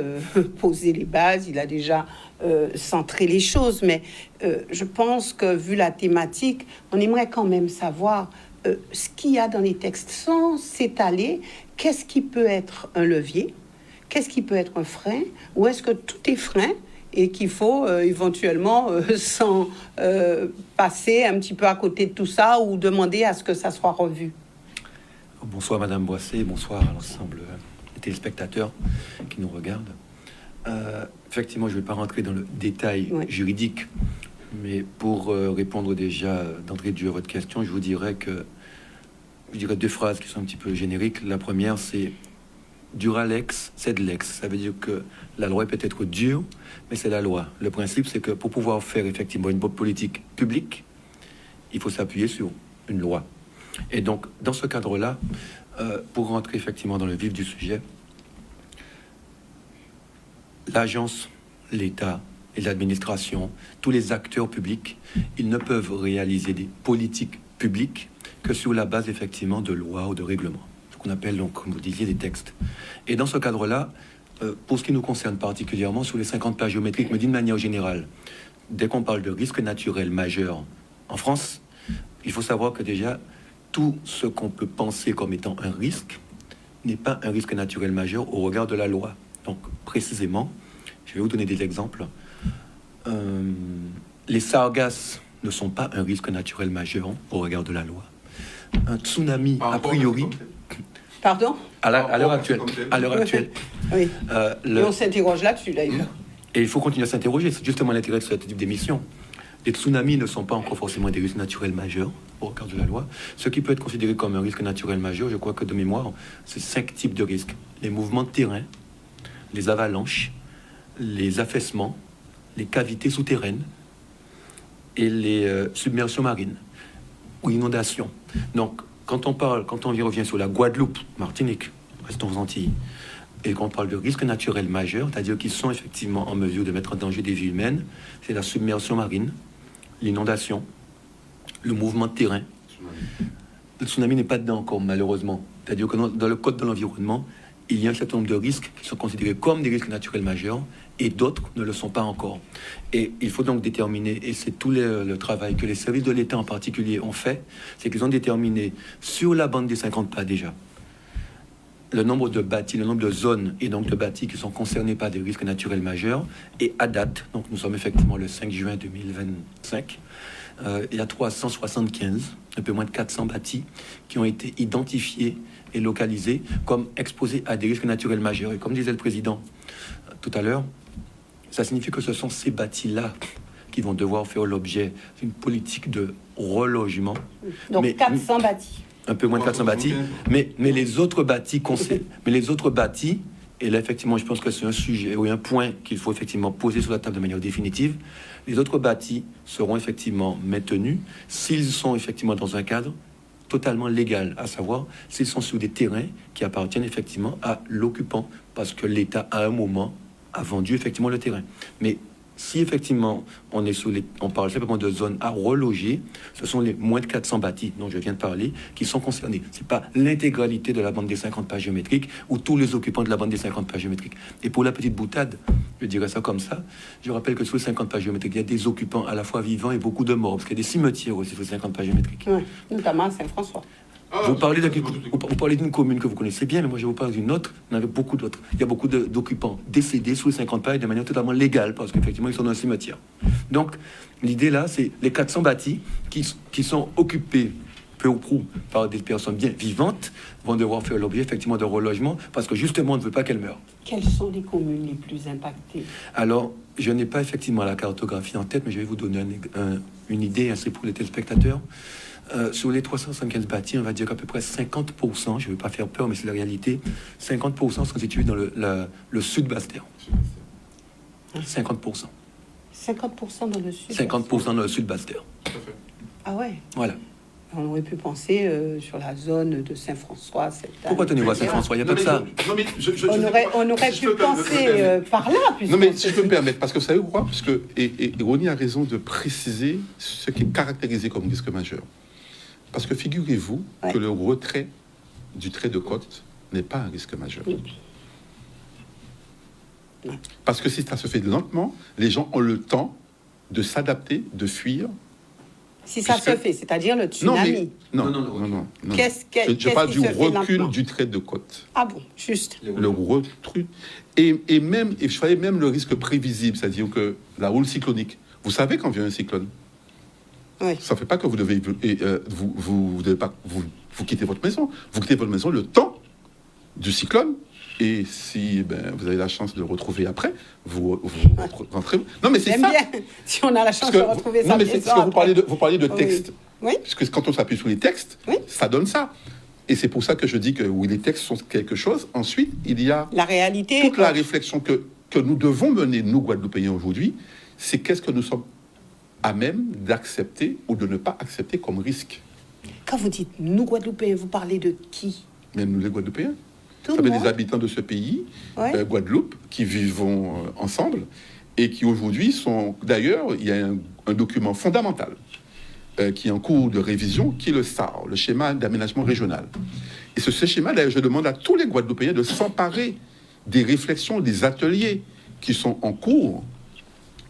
posé les bases, il a déjà centré les choses, mais je pense que, vu la thématique, on aimerait quand même savoir ce qu'il y a dans les textes sans s'étaler. Qu'est-ce qui peut être un levier? Qu'est-ce qui peut être un frein? Ou est-ce que tout est frein et qu'il faut éventuellement s'en passer un petit peu à côté de tout ça ou demander à ce que ça soit revu? Bonsoir Madame Boissé, bonsoir à l'ensemble téléspectateurs qui nous regardent. Effectivement, je ne vais pas rentrer dans le détail juridique, mais pour répondre déjà d'entrée de jeu à votre question, je dirais deux phrases qui sont un petit peu génériques. La première, c'est dura lex, sed lex. Ça veut dire que la loi peut être dure, mais c'est la loi. Le principe, c'est que pour pouvoir faire effectivement une bonne politique publique, il faut s'appuyer sur une loi. Et donc, dans ce cadre-là, pour rentrer effectivement dans le vif du sujet, l'agence, l'État et l'administration, tous les acteurs publics, ils ne peuvent réaliser des politiques publiques que sur la base effectivement de lois ou de règlements, ce qu'on appelle donc, comme vous disiez, des textes. Et dans ce cadre-là, pour ce qui nous concerne particulièrement, sur les 50 plages géométriques, mais d'une manière générale, dès qu'on parle de risque naturel majeur en France, il faut savoir que déjà, tout ce qu'on peut penser comme étant un risque n'est pas un risque naturel majeur au regard de la loi. Donc, précisément, je vais vous donner des exemples. Les sargasses ne sont pas un risque naturel majeur au regard de la loi. Un tsunami, a priori... Pardon? À l'heure actuelle. Oui. Et on s'interroge là-dessus, d'ailleurs. Et il faut continuer à s'interroger. C'est justement l'intérêt de ce type d'émission. Les tsunamis ne sont pas encore forcément des risques naturels majeurs au regard de la loi. Ce qui peut être considéré comme un risque naturel majeur, je crois que de mémoire, c'est 5 types de risques. Les mouvements de terrain, les avalanches, les affaissements, les cavités souterraines et les submersions marines ou inondations. Donc, quand on y revient sur la Guadeloupe, Martinique, restons aux Antilles, et qu'on parle de risques naturels majeurs, c'est-à-dire qu'ils sont effectivement en mesure de mettre en danger des vies humaines, c'est la submersion marine, l'inondation, le mouvement de terrain. Le tsunami n'est pas dedans encore, malheureusement. C'est-à-dire que dans le code de l'environnement, il y a un certain nombre de risques qui sont considérés comme des risques naturels majeurs et d'autres ne le sont pas encore. Et il faut donc déterminer, et c'est tout le travail que les services de l'État en particulier ont fait, c'est qu'ils ont déterminé sur la bande des 50 pas déjà le nombre de bâtis, le nombre de zones et donc de bâtis qui sont concernés par des risques naturels majeurs. Et à date, donc nous sommes effectivement le 5 juin 2025, il y a 375, un peu moins de 400 bâtis qui ont été identifiés et localisés comme exposés à des risques naturels majeurs. Et comme disait le président tout à l'heure, ça signifie que ce sont ces bâtis-là qui vont devoir faire l'objet d'une politique de relogement. Donc 400 bâtis. Un peu moins de 400 bâtis, mais les autres bâtis et là effectivement je pense que c'est un sujet ou un point qu'il faut effectivement poser sur la table de manière définitive, les autres bâtis seront effectivement maintenus s'ils sont effectivement dans un cadre totalement légal, à savoir s'ils sont sur des terrains qui appartiennent effectivement à l'occupant, parce que l'État à un moment a vendu effectivement le terrain. Mais si effectivement on parle simplement de zones à reloger, ce sont les moins de 400 bâtis dont je viens de parler qui sont concernés. C'est pas l'intégralité de la bande des 50 pas géométriques ou tous les occupants de la bande des 50 pas géométriques. Et pour la petite boutade, je dirais ça comme ça, je rappelle que sur les 50 pas géométriques, il y a des occupants à la fois vivants et beaucoup de morts, parce qu'il y a des cimetières aussi sur les 50 pas géométriques. Oui, notamment à Saint-François. Vous parlez d'une commune que vous connaissez bien, mais moi je vous parle d'une autre. Il y en avait beaucoup d'autres. Il y a beaucoup d'occupants décédés sous les 50 pas de manière totalement légale, parce qu'effectivement ils sont dans un cimetière. Donc l'idée là, c'est les 400 bâtis qui sont occupés peu ou prou par des personnes bien vivantes vont devoir faire l'objet effectivement de relogement, parce que justement on ne veut pas qu'elles meurent. Quelles sont les communes les plus impactées? Alors, je n'ai pas effectivement la cartographie en tête, mais je vais vous donner une idée assez pour les téléspectateurs. Sur les 375 bâtis, on va dire qu'à peu près 50%, je ne veux pas faire peur, mais c'est la réalité, 50% sont situés dans le sud Basse-Terre. 50%. 50% dans le sud. 50% dans le sud Basse-Terre. Ah ouais. Voilà. On aurait pu penser sur la zone de Saint-François. Pourquoi tenez-vous à Saint-François? Il n'y a pas que ça. On aurait pu penser par là. Non, mais si je peux me permettre, parce que vous savez pourquoi? Parce que, et Ronnie a raison de préciser ce qui est caractérisé comme risque majeur. Parce que figurez-vous que le retrait du trait de côte n'est pas un risque majeur. Oui. Parce que si ça se fait lentement, les gens ont le temps de s'adapter, de fuir. Si ça se fait, c'est-à-dire le tsunami. Non. Je parle du recul du trait de côte. Ah bon, juste. Le recul. Et je parlais même le risque prévisible, c'est-à-dire que la houle cyclonique. Vous savez quand vient un cyclone? Oui. Ça ne fait pas que vous devez vous quittez votre maison. Vous quittez votre maison le temps du cyclone. Et si vous avez la chance de le retrouver après, vous rentrez. Non, mais c'est ça. Bien. Si on a la chance de retrouver ça. Non, mais c'est ce que vous parlez de texte. Oui. Parce que quand on s'appuie sur les textes, ça donne ça. Et c'est pour ça que je dis que oui, les textes sont quelque chose. Ensuite, il y a la réalité. Toute la réflexion que nous devons mener, nous, Guadeloupéens, aujourd'hui, c'est qu'est-ce que nous sommes à même d'accepter ou de ne pas accepter comme risque. Quand vous dites nous, Guadeloupéens, vous parlez de qui? Même nous, les Guadeloupéens. Vous savez, les habitants de ce pays, Guadeloupe, qui vivons ensemble et qui aujourd'hui sont... D'ailleurs, il y a un document fondamental qui est en cours de révision, qui est le SAR, le schéma d'aménagement régional. Et ce schéma, d'ailleurs, je demande à tous les Guadeloupéens de s'emparer des réflexions, des ateliers qui sont en cours,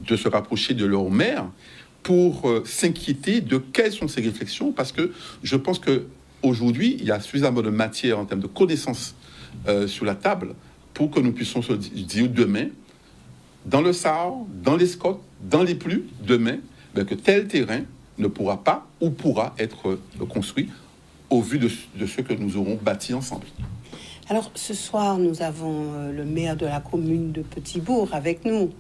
de se rapprocher de leur maire pour s'inquiéter de quelles sont ces réflexions, parce que je pense qu'aujourd'hui, il y a suffisamment de matière en termes de connaissances sur la table pour que nous puissions se dire demain, dans le Sahara, dans les Scots, dans les plus, demain, que tel terrain ne pourra pas ou pourra être construit au vu de ce que nous aurons bâti ensemble. Alors, ce soir, nous avons le maire de la commune de Petit-Bourg avec nous.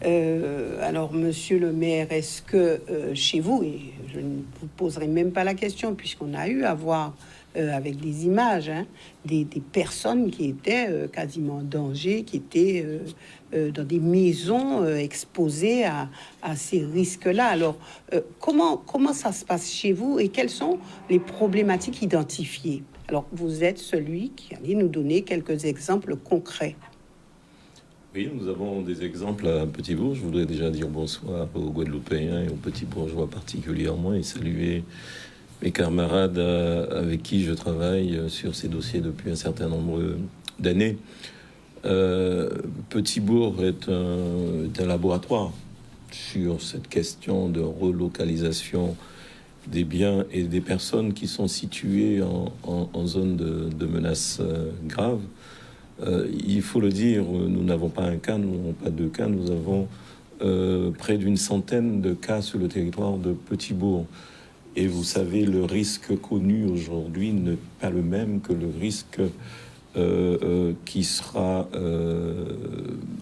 Alors, monsieur le maire, est-ce que chez vous, et je ne vous poserai même pas la question puisqu'on a eu à voir avec des images, des personnes qui étaient quasiment en danger, qui étaient dans des maisons exposées à ces risques-là. Alors, comment ça se passe chez vous et quelles sont les problématiques identifiées? Alors, vous êtes celui qui allait nous donner quelques exemples concrets. Oui, nous avons des exemples à Petit-Bourg. Je voudrais déjà dire bonsoir aux Guadeloupéens et aux Petits-Bourgeois particulièrement et saluer mes camarades avec qui je travaille sur ces dossiers depuis un certain nombre d'années. Petit-Bourg est un laboratoire sur cette question de relocalisation des biens et des personnes qui sont situées en zone de menace grave. Il faut le dire, nous n'avons pas un cas, nous n'avons pas deux cas, nous avons près d'une centaine de cas sur le territoire de Petit-Bourg. Et vous savez, le risque connu aujourd'hui n'est pas le même que le risque qui sera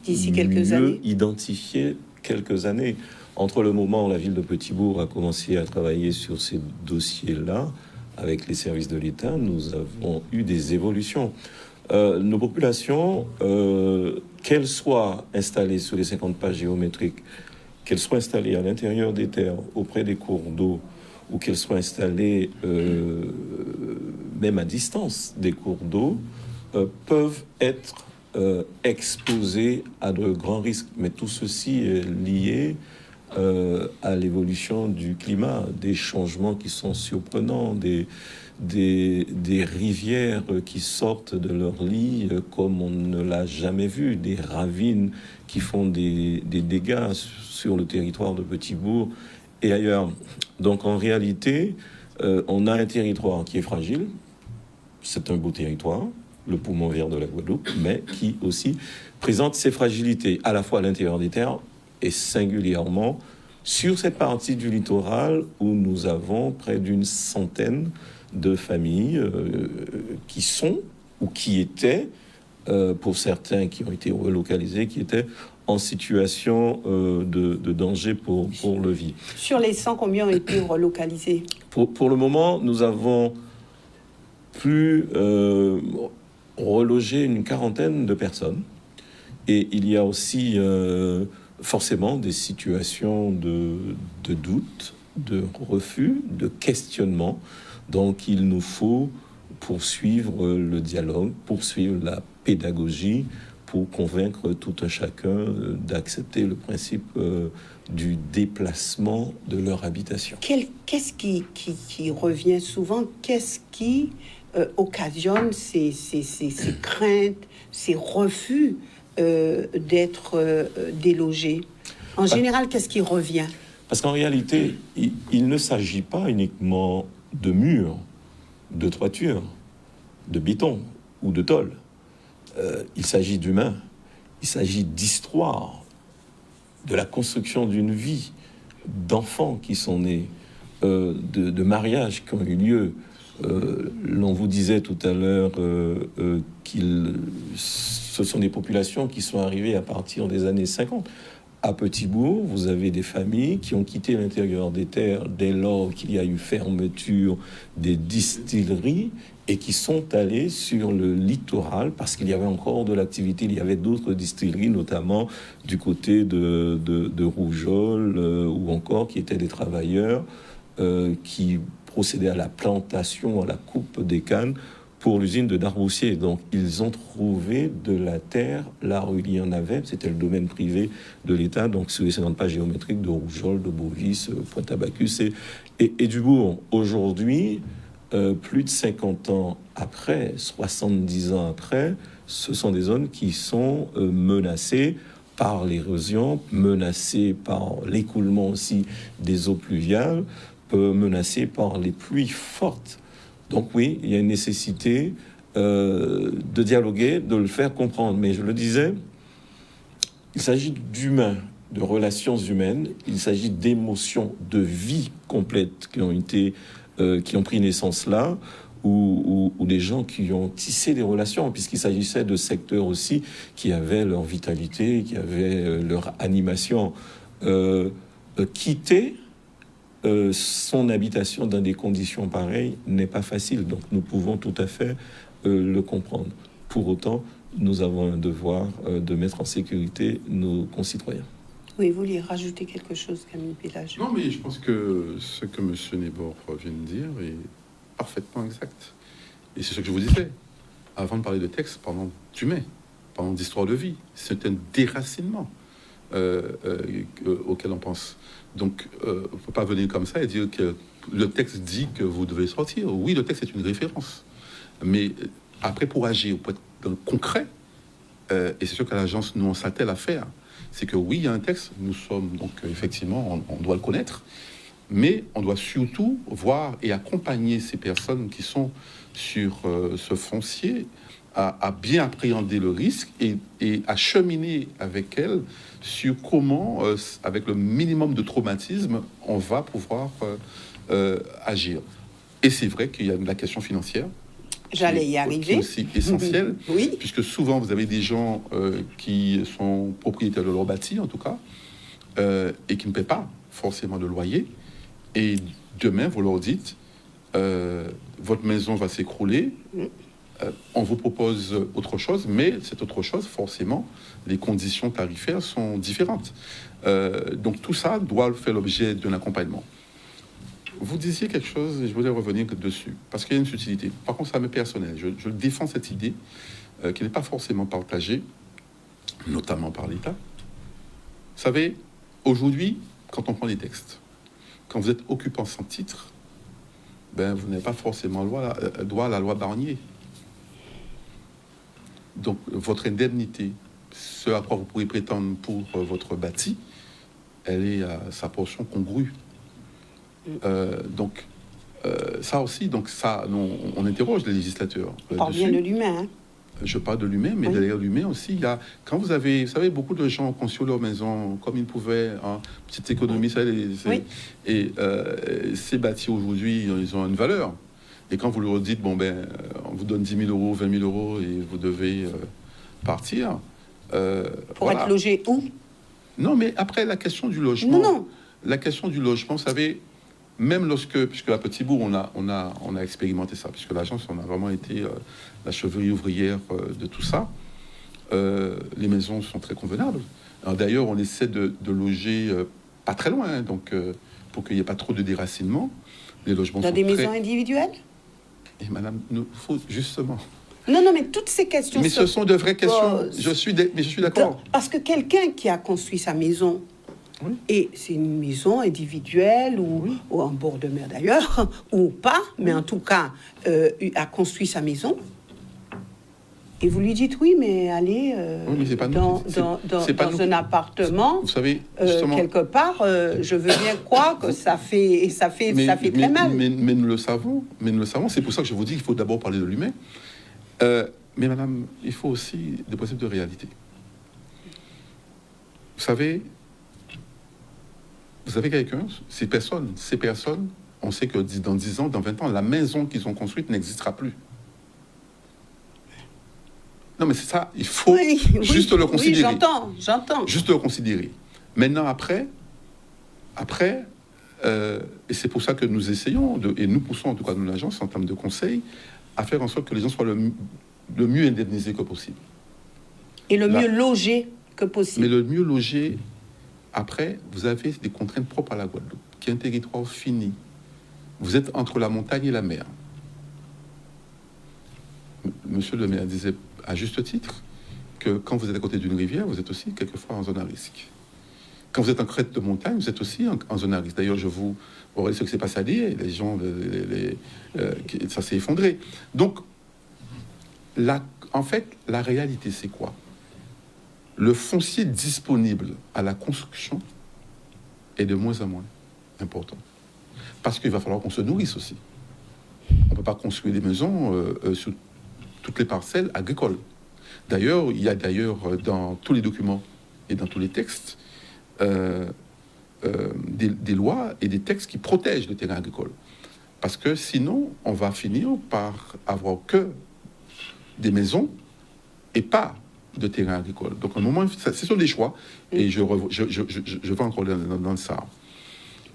d'ici quelques années, identifié quelques années. Entre le moment où la ville de Petit-Bourg a commencé à travailler sur ces dossiers-là, avec les services de l'État, nous avons eu des évolutions. Nos populations, qu'elles soient installées sur les 50 pages géométriques, qu'elles soient installées à l'intérieur des terres, auprès des cours d'eau, ou qu'elles soient installées même à distance des cours d'eau, peuvent être exposées à de grands risques. Mais tout ceci est lié à l'évolution du climat, des changements qui sont surprenants, des rivières qui sortent de leur lit comme on ne l'a jamais vu, des ravines qui font des dégâts sur le territoire de Petit-Bourg et ailleurs. Donc en réalité, on a un territoire qui est fragile, c'est un beau territoire, le poumon vert de la Guadeloupe, mais qui aussi présente ses fragilités, à la fois à l'intérieur des terres et singulièrement sur cette partie du littoral où nous avons près d'une centaine de familles qui sont ou qui étaient, pour certains qui ont été relocalisés, qui étaient en situation de danger pour le vie. Sur les 100, combien ont été relocalisés? Pour le moment, nous avons pu reloger une quarantaine de personnes. Et il y a aussi forcément des situations de doute, de refus, de questionnement. Donc il nous faut poursuivre le dialogue, poursuivre la pédagogie pour convaincre tout un chacun d'accepter le principe du déplacement de leur habitation. Qu'est-ce qui revient souvent? Qu'est-ce qui occasionne ces craintes, ces refus d'être délogés? En général, qu'est-ce qui revient? Parce qu'en réalité, il ne s'agit pas uniquement de murs, de toitures, de béton ou de tôle. Il s'agit d'humains, il s'agit d'histoire, de la construction d'une vie, d'enfants qui sont nés, de mariages qui ont eu lieu. L'on vous disait tout à l'heure ce sont des populations qui sont arrivées à partir des années 50. À Petit-Bourg, vous avez des familles qui ont quitté l'intérieur des terres dès lors qu'il y a eu fermeture des distilleries et qui sont allées sur le littoral parce qu'il y avait encore de l'activité. Il y avait d'autres distilleries, notamment du côté de Rougeole ou encore qui étaient des travailleurs qui procédaient à la plantation, à la coupe des cannes pour l'usine de Darboussier. Donc, ils ont trouvé de la terre là où il y en avait. C'était le domaine privé de l'État, donc sur les 50 pages géométriques de Rougeole, de Bovis, Pointe-à-Bacchus et du Bourg. Aujourd'hui, plus de 50 ans après, 70 ans après, ce sont des zones qui sont menacées par l'érosion, menacées par l'écoulement aussi des eaux pluviales, menacées par les pluies fortes. Donc oui, il y a une nécessité de dialoguer, de le faire comprendre. Mais je le disais, il s'agit d'humains, de relations humaines, il s'agit d'émotions, de vie complète qui ont pris naissance là, ou des gens qui ont tissé des relations, puisqu'il s'agissait de secteurs aussi qui avaient leur vitalité, qui avaient leur animation. Quitter son habitation dans des conditions pareilles n'est pas facile, donc nous pouvons tout à fait le comprendre. Pour autant, nous avons un devoir de mettre en sécurité nos concitoyens. Oui, vous voulez rajouter quelque chose, Camille Pélage? Non, mais je pense que ce que M. Nebor vient de dire est parfaitement exact. Et c'est ce que je vous disais. Avant de parler de texte, parlons d'humain, parlons d'histoire de vie. C'est un déracinement auquel on pense. Donc, il ne faut pas venir comme ça et dire que le texte dit que vous devez sortir. Oui, le texte est une référence. Mais Après, pour agir, pour être dans le concret, et c'est sûr qu'à l'agence, nous, on s'attelle à faire, c'est que oui, il y a un texte, nous sommes, donc effectivement, on doit le connaître, mais on doit surtout voir et accompagner ces personnes qui sont sur ce foncier à bien appréhender le risque et à cheminer avec elles sur comment, avec le minimum de traumatisme, on va pouvoir agir. Et c'est vrai qu'il y a la question financière. J'allais y arriver. Qui est aussi essentielle, oui. Puisque souvent vous avez des gens qui sont propriétaires de leur bâti, en tout cas, et qui ne paient pas forcément de loyer. Et demain, vous leur dites, votre maison va s'écrouler, on vous propose autre chose, mais cette autre chose, forcément, les conditions tarifaires sont différentes. Donc tout ça doit faire l'objet d'un accompagnement. Vous disiez quelque chose, et je voulais revenir dessus, parce qu'il y a une subtilité. Par contre, ça m'est personnel. Je défends cette idée qui n'est pas forcément partagée, notamment par l'État. Vous savez, aujourd'hui, quand on prend les textes, quand vous êtes occupant sans titre, ben, vous n'avez pas forcément droit à la loi Barnier. Donc, votre indemnité, ce à quoi vous pourrez prétendre pour votre bâti, elle est à sa portion congrue. Donc, ça aussi, on interroge les législateurs. On parle bien de l'humain. Hein. Je parle de l'humain, mais derrière l'humain aussi, il y a, quand vous savez, beaucoup de gens ont conçu leur maison comme ils pouvaient, hein, petite économie, ça, et ces bâtis aujourd'hui, ils ont une valeur. Et quand vous leur dites, bon ben, on vous donne 10 000 euros, 20 000 euros, et vous devez partir. Pour être logé où? Non, mais après, la question du logement. Non. La question du logement, vous savez, même puisque à Petit-Bourg, on a expérimenté ça, puisque l'agence, on a vraiment été la cheville ouvrière de tout ça. Les maisons sont très convenables. D'ailleurs, on essaie de loger pas très loin, hein, donc pour qu'il n'y ait pas trop de déracinement. Les logements dans sont des maisons individuelles. Et madame, il faut justement... Non, mais toutes ces questions... Mais ce sont de vraies questions. Je suis d'accord. Parce que quelqu'un qui a construit sa maison, et c'est une maison individuelle, ou en bord de mer d'ailleurs, ou pas, mais en tout cas, a construit sa maison, et vous lui dites, oui, mais allez mais c'est pas dans un appartement, vous savez, quelque part, je veux bien croire que ça fait très mal. Mais nous le savons, c'est pour ça que je vous dis qu'il faut d'abord parler de l'humain. Mais madame, il faut aussi des principes de réalité. Vous savez quelqu'un, ces personnes, on sait que dans 10 ans, dans 20 ans, la maison qu'ils ont construite n'existera plus. Non, mais c'est ça, il faut juste le considérer. Oui, j'entends. Juste le considérer. Maintenant, après, et c'est pour ça que nous essayons, et nous poussons en tout cas dans l'agence, en termes de conseils, à faire en sorte que les gens soient le mieux indemnisés que possible. Et le mieux logés que possible. Mais le mieux logé, après, vous avez des contraintes propres à la Guadeloupe, qui est un territoire fini. Vous êtes entre la montagne et la mer. Monsieur le maire disait à juste titre que quand vous êtes à côté d'une rivière, vous êtes aussi quelquefois en zone à risque. Quand vous êtes en crête de montagne, vous êtes aussi en zone à risque. D'ailleurs, vous voyez ce qui s'est passé à Lié, les gens, ça s'est effondré. Donc, en fait, la réalité, c'est quoi? Le foncier disponible à la construction est de moins en moins important. Parce qu'il va falloir qu'on se nourrisse aussi. On ne peut pas construire des maisons sur toutes les parcelles agricoles. D'ailleurs, il y a dans tous les documents et dans tous les textes des lois et des textes qui protègent le terrain agricole. Parce que sinon, on va finir par avoir que des maisons et pas de terrain agricole. Donc, à un moment, ce sont des choix. Et je vais encore dans ça.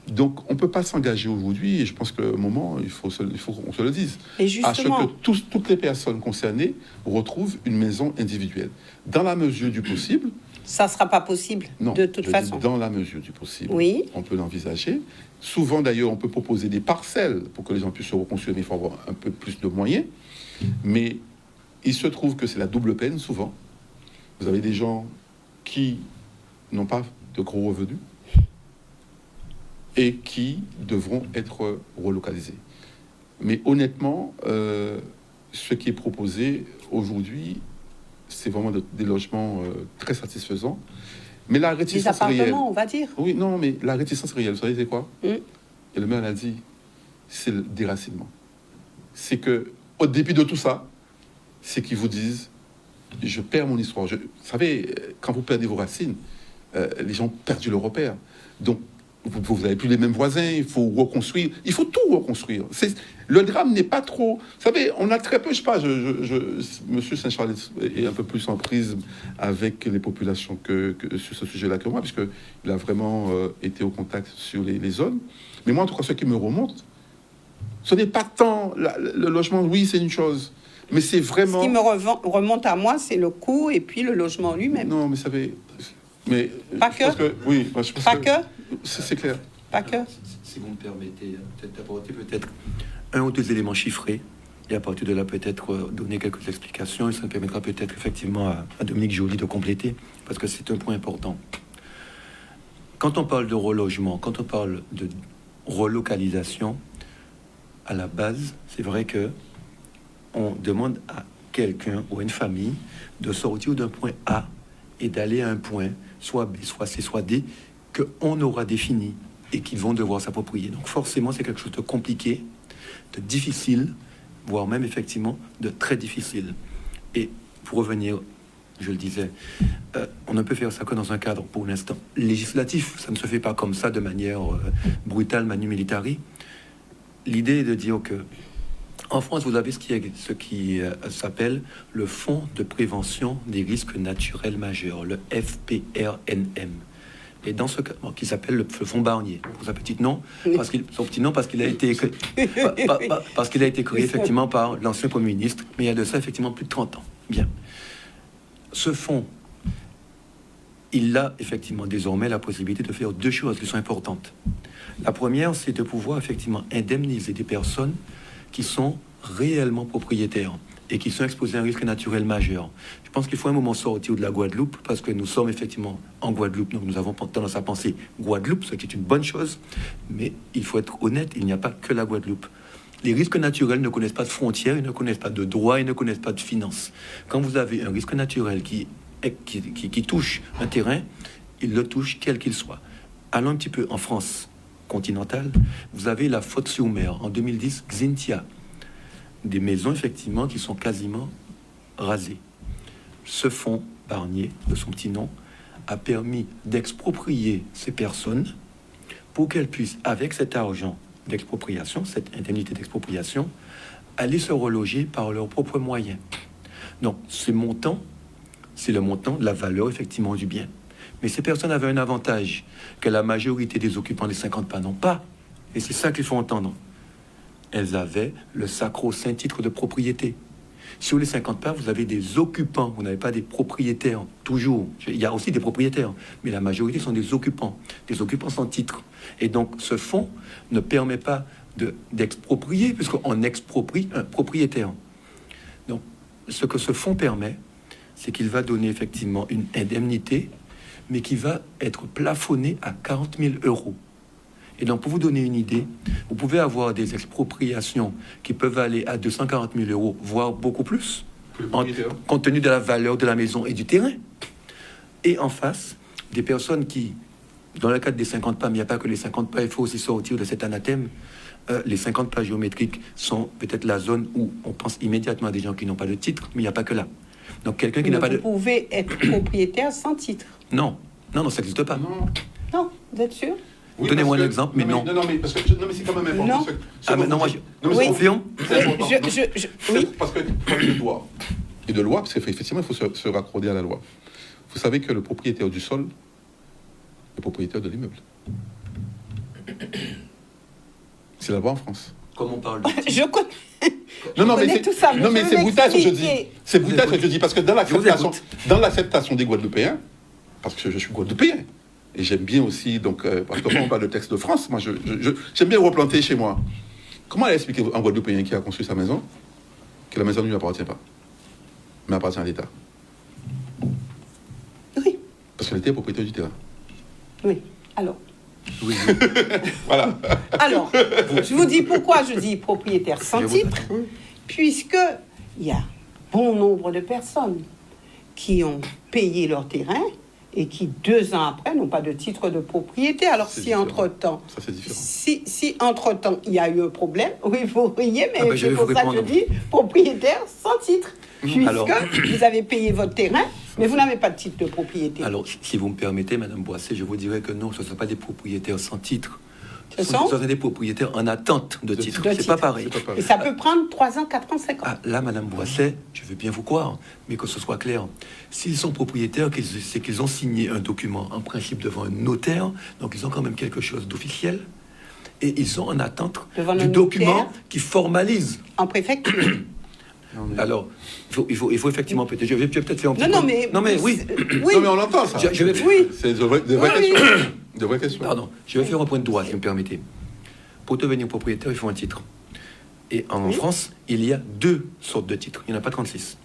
Donc, on ne peut pas s'engager aujourd'hui, et je pense qu'à un moment, il faut qu'on se le dise, à ce que toutes les personnes concernées retrouvent une maison individuelle. Dans la mesure du possible... Ça ne sera pas possible, de toute façon. Dans la mesure du possible, on peut l'envisager. Souvent, d'ailleurs, on peut proposer des parcelles pour que les gens puissent se reconstruire, mais il faut avoir un peu plus de moyens. Mais il se trouve que c'est la double peine, souvent. Vous avez des gens qui n'ont pas de gros revenus, et qui devront être relocalisés. Mais honnêtement, ce qui est proposé aujourd'hui, c'est vraiment des logements très satisfaisants. Mais la réticence Des appartements, réelle... on va dire. Oui, non, mais la réticence réelle, vous savez, c'est quoi? Mm. Et le maire l'a dit, c'est le déracinement. C'est que, au début de tout ça, c'est qu'ils vous disent, je perds mon histoire. Vous savez, quand vous perdez vos racines, les gens ont perdu leur repère. Donc, vous n'avez plus les mêmes voisins, il faut reconstruire, il faut tout reconstruire. Le drame n'est pas trop... Vous savez, on a très peu, je sais pas, Monsieur Saint-Charles est un peu plus en prise avec les populations que sur ce sujet-là que moi, puisqu'il a vraiment été au contact sur les zones. Mais moi, en tout cas, ce qui me remonte, ce n'est pas tant le logement, oui, c'est une chose, mais c'est vraiment... Ce qui me remonte à moi, c'est le coût et puis le logement lui-même. Non, mais vous savez... Mais pas je pense que... Oui, je pense pas que... C'est clair. Pas que. Si vous me permettez, peut-être d'apporter un ou deux éléments chiffrés, et à partir de là, peut-être donner quelques explications, et ça me permettra peut-être effectivement à Dominique Joly de compléter, parce que c'est un point important. Quand on parle de relogement, quand on parle de relocalisation, à la base, c'est vrai que on demande à quelqu'un ou à une famille de sortir d'un point A et d'aller à un point, soit B, soit C, soit D, qu'on aura défini et qu'ils vont devoir s'approprier. Donc forcément, c'est quelque chose de compliqué, de difficile, voire même effectivement de très difficile. Et pour revenir, je le disais, on ne peut faire ça que dans un cadre, pour l'instant, législatif. Ça ne se fait pas comme ça, de manière brutale, manu militari. L'idée est de dire que en France, vous avez ce qui s'appelle le Fonds de prévention des risques naturels majeurs, le FPRNM. Et dans ce cas, qui s'appelle le Fonds Barnier, pour sa petite nom, son petit nom parce qu'il a été parce qu'il a été créé effectivement par l'ancien Premier ministre, mais il y a de ça effectivement plus de 30 ans. Bien. Ce fonds, il a effectivement désormais la possibilité de faire deux choses qui sont importantes. La première, c'est de pouvoir effectivement indemniser des personnes qui sont réellement propriétaires et qui sont exposés à un risque naturel majeur. Je pense qu'il faut un moment sortir de la Guadeloupe, parce que nous sommes effectivement en Guadeloupe, donc nous avons tendance à penser Guadeloupe, ce qui est une bonne chose, mais il faut être honnête, il n'y a pas que la Guadeloupe. Les risques naturels ne connaissent pas de frontières, ils ne connaissent pas de droit, ils ne connaissent pas de finances. Quand vous avez un risque naturel qui touche un terrain, il le touche quel qu'il soit. Allons un petit peu en France continentale, vous avez la Faute-sur-Mer, en 2010, Xintia, des maisons effectivement qui sont quasiment rasées. Ce fonds Barnier, de son petit nom, a permis d'exproprier ces personnes pour qu'elles puissent, avec cet argent d'expropriation, cette indemnité d'expropriation, aller se reloger par leurs propres moyens. Donc, ce montant, c'est le montant de la valeur effectivement du bien. Mais ces personnes avaient un avantage que la majorité des occupants des 50 pas n'ont pas. Et c'est ça qu'il faut entendre. Elles avaient le sacro-saint titre de propriété. Sur les 50 pas, vous avez des occupants, vous n'avez pas des propriétaires, toujours. Il y a aussi des propriétaires, mais la majorité sont des occupants sans titre. Et donc, ce fonds ne permet pas d'exproprier, puisqu'on exproprie un propriétaire. Donc, ce que ce fonds permet, c'est qu'il va donner effectivement une indemnité, mais qui va être plafonnée à 40 000 €. Et donc, pour vous donner une idée, vous pouvez avoir des expropriations qui peuvent aller à 240 000 €, voire beaucoup plus, compte tenu de la valeur de la maison et du terrain. Et en face, des personnes qui, dans le cadre des 50 pas, mais il n'y a pas que les 50 pas, il faut aussi sortir de cet anathème. Les 50 pas géométriques sont peut-être la zone où on pense immédiatement à des gens qui n'ont pas de titre, mais il n'y a pas que là. Donc, quelqu'un qui n'a pas de... Vous pouvez être propriétaire sans titre. Non, ça n'existe pas. Non, vous êtes sûr? Oui, donnez-moi un exemple, mais non. Non, mais c'est quand même important. Oui. Confirme. Oui. Parce que de loi, parce qu'effectivement, il faut se raccorder à la loi. Vous savez que le propriétaire du sol est le propriétaire de l'immeuble. C'est la loi en France. Comme on parle de... Je connais. Mais tout ça. Non, mais c'est brutal ce que je dis. C'est brutal ce que je dis, parce que dans l'acceptation des Guadeloupéens, parce que je suis Guadeloupéen, et j'aime bien aussi, donc, parce que quand on parle de texte de France, moi, j'aime bien replanter chez moi. Comment aller expliquer à un Guadeloupéen qui a construit sa maison que la maison ne lui appartient pas, mais appartient à l'État? Oui. Parce qu'elle était propriétaire du terrain. Oui. Alors. Oui. Voilà. Alors, je vous dis pourquoi je dis propriétaire sans titre, puisque il y a bon nombre de personnes qui ont payé leur terrain et qui, 2 ans après, n'ont pas de titre de propriété. Alors, C'est si différent. entre-temps, Ça, c'est différent. si entre-temps, il y a eu un problème, oui, vous riez, mais je c'est vais pour vous ça que je répondre. dis propriétaire sans titre. Puisque Alors- vous avez payé votre terrain, mais vous n'avez pas de titre de propriété. Alors, si vous me permettez, Madame Boissé, je vous dirais que non, ce ne sont pas des propriétaires sans titre. Ce sont des propriétaires en attente de titre. de C'est titre. pas pareil. C'est pas pareil. Et ça peut prendre 3 ans, 4 ans, 5 ans. Ah, là, Madame Boisset, je veux bien vous croire, mais que ce soit clair. S'ils sont propriétaires, c'est qu'ils ont signé un document, en principe devant un notaire, donc ils ont quand même quelque chose d'officiel, et ils sont en attente Devant du un document notaire. qui formalise. En préfecture. Non, mais- Alors, il faut effectivement peut-être. Je vais peut-être faire un petit Non, point. non, mais oui. oui. Non, mais on entend ça. Je vais, Oui. C'est de vraies Oui. questions. De vraies questions. Pardon, je vais faire un point de droit, si vous me permettez. Pour devenir propriétaire, il faut un titre. Et en Oui. France, il y a 2 sortes de titres. Il n'y en a pas 36.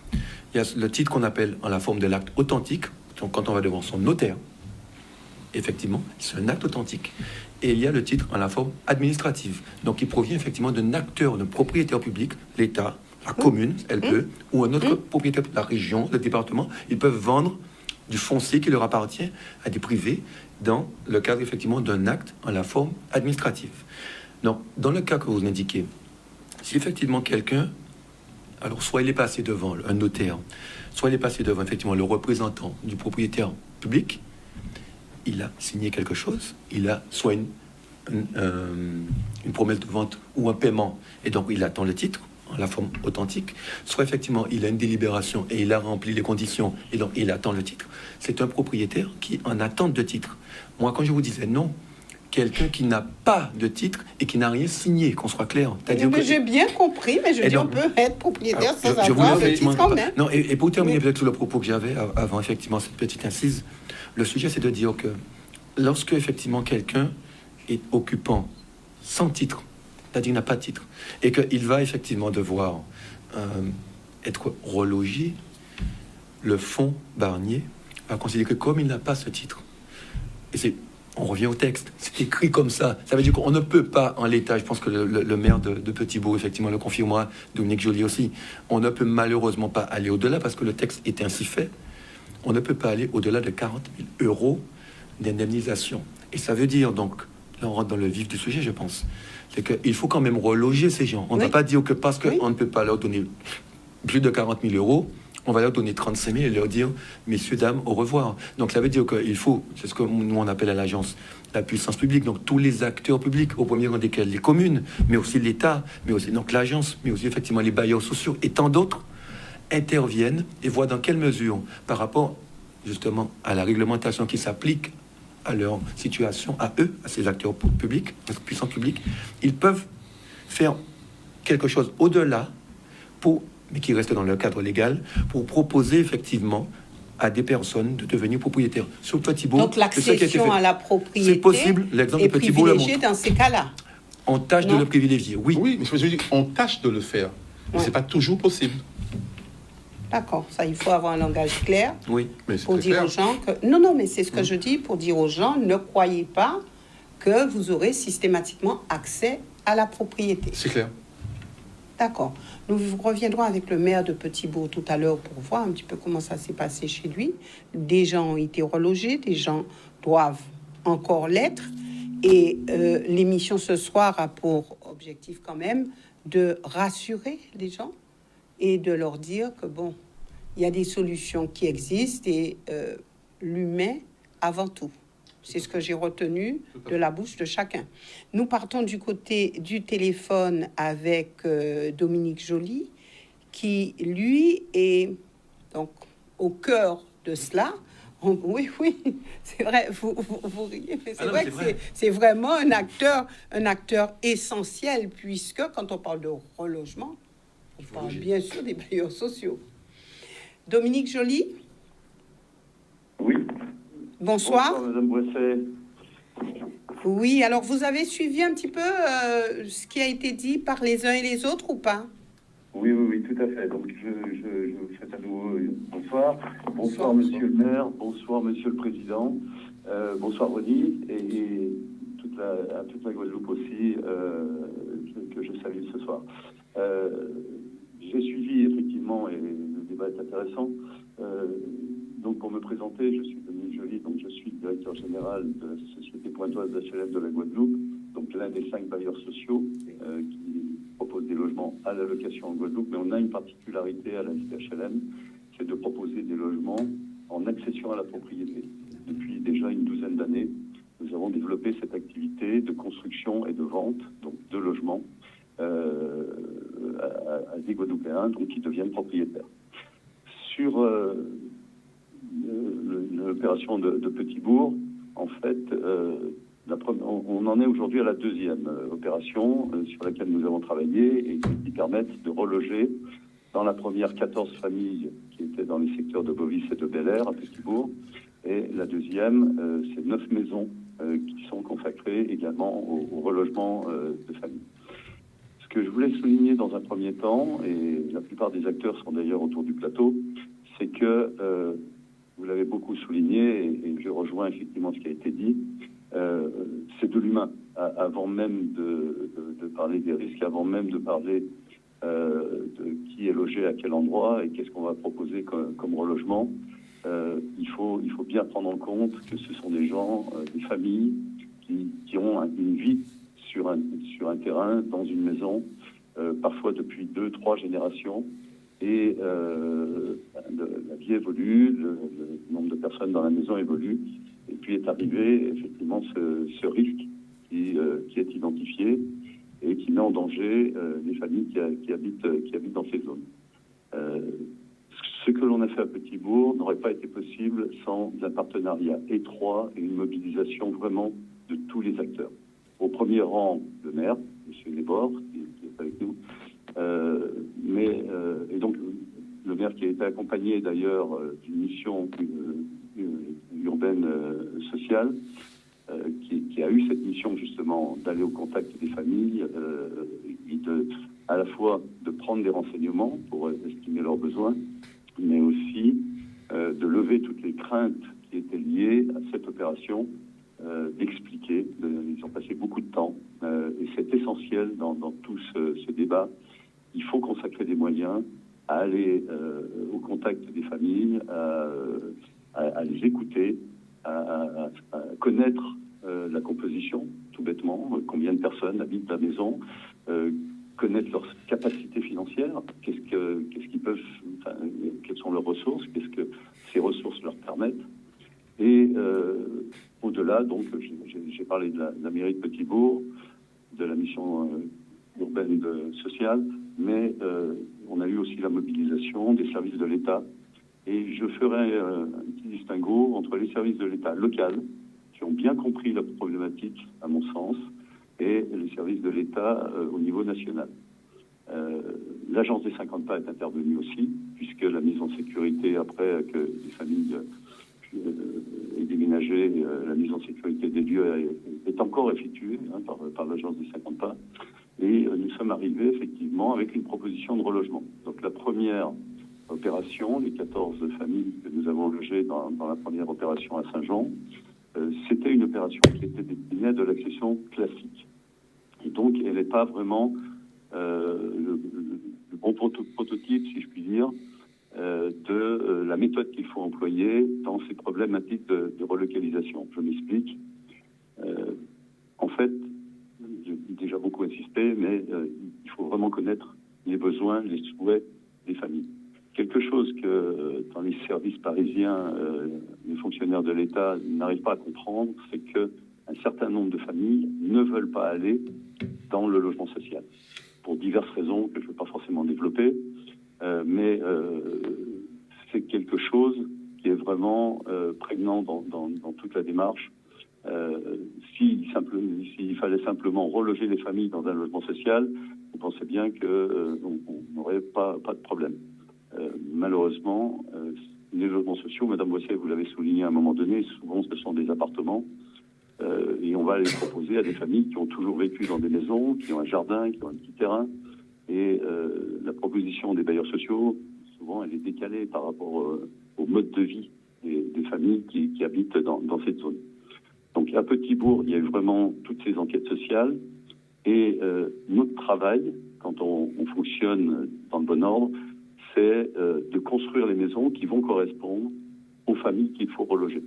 Il y a le titre qu'on appelle en la forme de l'acte authentique, donc quand on va devant son notaire. Effectivement, c'est un acte authentique. Et il y a le titre en la forme administrative, donc qui provient effectivement d'un acteur, d'un propriétaire public, l'État, la commune, elle peut, ou un autre propriétaire, la région, le département. Ils peuvent vendre du foncier qui leur appartient à des privés dans le cadre effectivement d'un acte en la forme administrative. Donc, dans le cas que vous indiquez, si effectivement quelqu'un, alors soit il est passé devant un notaire, soit il est passé devant effectivement le représentant du propriétaire public, il a signé quelque chose, il a soit une promesse de vente ou un paiement, et donc il attend le titre en la forme authentique, soit effectivement il a une délibération et il a rempli les conditions, et donc il attend le titre. C'est un propriétaire qui est en attente de titre. Moi, quand je vous disais non, quelqu'un qui n'a pas de titre et qui n'a rien signé, qu'on soit clair. C'est-à-dire Mais que j'ai bien compris, mais je Et dis donc- on peut être propriétaire alors, sans je voulais avoir de effectivement- titre quand même. Non, et pour terminer Oui. peut-être sur le propos que j'avais avant effectivement cette petite incise, le sujet c'est de dire que lorsque effectivement quelqu'un est occupant sans titre, c'est-à-dire qu'il n'a pas de titre, et qu'il va effectivement devoir être relogé, le fonds Barnier va considérer que comme il n'a pas ce titre, et on revient au texte, c'est écrit comme ça. Ça veut dire qu'on ne peut pas, en l'état, je pense que le maire de Petit-Bourg, effectivement, le confirmera, Dominique Joly aussi, on ne peut malheureusement pas aller au-delà parce que le texte est ainsi fait. On ne peut pas aller au-delà de 40 000 euros d'indemnisation. Et ça veut dire, donc, là on rentre dans le vif du sujet, je pense, c'est qu'il faut quand même reloger ces gens. On ne Oui. va pas dire que parce qu'on Oui. ne peut pas leur donner plus de 40 000 euros, on va leur donner 35 000 et leur dire, messieurs, dames, au revoir. Donc ça veut dire qu'il faut, c'est ce que nous on appelle à l'agence la puissance publique, donc tous les acteurs publics, au premier rang desquels les communes, mais aussi l'État, mais aussi donc l'agence, mais aussi effectivement les bailleurs sociaux et tant d'autres, interviennent et voient dans quelle mesure, par rapport justement à la réglementation qui s'applique à leur situation, à eux, à ces acteurs publics, à cette puissance publique, ils peuvent faire quelque chose au-delà mais qui reste dans le cadre légal, pour proposer effectivement à des personnes de devenir propriétaires. Sur Petit-Bourg, Donc l'accession à la propriété c'est possible. L'exemple est de Petit-Bourg le privilégiée montre. dans ces cas-là. On tâche de Non. le privilégier, oui. Oui, mais je veux dire, on tâche de le faire. Mais Ouais. c'est pas toujours possible. D'accord, ça, il faut avoir un langage clair Oui. Mais c'est pour très dire clair. aux gens que... Non, mais c'est ce que je dis pour dire aux gens, ne croyez pas que vous aurez systématiquement accès à la propriété. C'est clair. D'accord. Nous reviendrons avec le maire de Petit-Bourg tout à l'heure pour voir un petit peu comment ça s'est passé chez lui. Des gens ont été relogés, des gens doivent encore l'être. Et l'émission ce soir a pour objectif quand même de rassurer les gens et de leur dire que bon, il y a des solutions qui existent et l'humain avant tout. C'est ce que j'ai retenu de la bouche de chacun. Nous partons du côté du téléphone avec Dominique Joly, qui, lui, est donc au cœur de cela. Oui, c'est vrai, vous riez, mais c'est non, vrai c'est que vrai. c'est vraiment un acteur essentiel, puisque quand on parle de relogement, on parle bien sûr des bailleurs sociaux. Dominique Joly, Oui. bonsoir. Madame Boisset. Oui, alors vous avez suivi un petit peu ce qui a été dit par les uns et les autres ou pas? Oui, tout à fait. Donc, je vous souhaite à nouveau bonsoir. Bonsoir, monsieur le maire. Bonsoir, monsieur le président. Bonsoir, Ronnie. Et à toute la Guadeloupe aussi, que je salue ce soir. J'ai suivi effectivement débat est intéressant. Donc, pour me présenter, je suis Dominique Joly, donc je suis directeur général de la Société Pointoise d'HLM de la Guadeloupe, donc l'un des 5 bailleurs sociaux qui proposent des logements à la location en Guadeloupe, mais on a une particularité à la HLM, c'est de proposer des logements en accession à la propriété. Depuis déjà une douzaine d'années, nous avons développé cette activité de construction et de vente, donc de logements, à des Guadeloupéens donc, qui deviennent propriétaires. Sur l'opération de Petit-Bourg, en fait, on en est aujourd'hui à la deuxième opération sur laquelle nous avons travaillé et qui permettent de reloger dans la première 14 familles qui étaient dans les secteurs de Bovis et de Bel-Air à Petit-Bourg. Et la deuxième, c'est 9 maisons qui sont consacrées également au relogement de familles. Ce que je voulais souligner dans un premier temps, et la plupart des acteurs sont d'ailleurs autour du plateau, c'est que, vous l'avez beaucoup souligné, et je rejoins effectivement ce qui a été dit, c'est de l'humain. Avant même de parler des risques, avant même de parler de qui est logé à quel endroit et qu'est-ce qu'on va proposer comme relogement, il faut bien prendre en compte que ce sont des gens, des familles qui ont une vie sur un terrain, dans une maison, parfois depuis 2-3 générations. Et la vie évolue, le nombre de personnes dans la maison évolue. Et puis est arrivé effectivement ce risque qui est identifié et qui met en danger les familles qui habitent dans ces zones. Ce que l'on a fait à Petit-Bourg n'aurait pas été possible sans un partenariat étroit et une mobilisation vraiment de tous les acteurs. Au premier rang, le maire, M. Lebord, qui est avec nous, et donc le maire qui a été accompagné d'ailleurs d'une mission urbaine sociale, qui a eu cette mission justement d'aller au contact des familles et à la fois de prendre des renseignements pour estimer leurs besoins, mais aussi de lever toutes les craintes qui étaient liées à cette opération, d'expliquer. Ils ont passé beaucoup de temps et c'est essentiel dans tout ce débat. Il faut consacrer des moyens à aller au contact des familles, à les écouter, à connaître la composition, tout bêtement, combien de personnes habitent la maison, connaître leurs capacités financières, qu'est-ce qu'ils peuvent, quelles sont leurs ressources, qu'est-ce que ces ressources leur permettent. Et au-delà, donc, j'ai parlé de la mairie de Petit-Bourg, de la mission urbaine sociale, mais on a eu aussi la mobilisation des services de l'État. Et je ferai un petit distinguo entre les services de l'État local, qui ont bien compris la problématique, à mon sens, et les services de l'État au niveau national. L'agence des 50 pas est intervenue aussi, puisque la mise en sécurité, après que les familles aient déménagé, la mise en sécurité des lieux est encore effectuée par l'agence des 50 pas. Et nous sommes arrivés effectivement avec une proposition de relogement. Donc la première opération, les 14 familles que nous avons logées dans la première opération à Saint-Jean, c'était une opération qui était destinée à de l'accession classique. Et donc elle n'est pas vraiment le bon prototype, si je puis dire, de la méthode qu'il faut employer dans ces problématiques de relocalisation. Je m'explique. En fait, j'ai déjà beaucoup insisté, mais il faut vraiment connaître les besoins, les souhaits des familles. Quelque chose que dans les services parisiens, les fonctionnaires de l'État n'arrivent pas à comprendre, c'est qu'un certain nombre de familles ne veulent pas aller dans le logement social, pour diverses raisons que je ne veux pas forcément développer, mais c'est quelque chose qui est vraiment prégnant dans toute la démarche. S'il fallait simplement reloger les familles dans un logement social, vous pensez bien qu'on n'aurait pas de problème. Malheureusement, les logements sociaux, Madame Boissier, vous l'avez souligné à un moment donné, souvent ce sont des appartements et on va les proposer à des familles qui ont toujours vécu dans des maisons, qui ont un jardin, qui ont un petit terrain. Et la proposition des bailleurs sociaux, souvent, elle est décalée par rapport au mode de vie des familles qui habitent dans cette zone. Donc à Petit-Bourg, il y a eu vraiment toutes ces enquêtes sociales. Et notre travail, quand on fonctionne dans le bon ordre, c'est de construire les maisons qui vont correspondre aux familles qu'il faut reloger.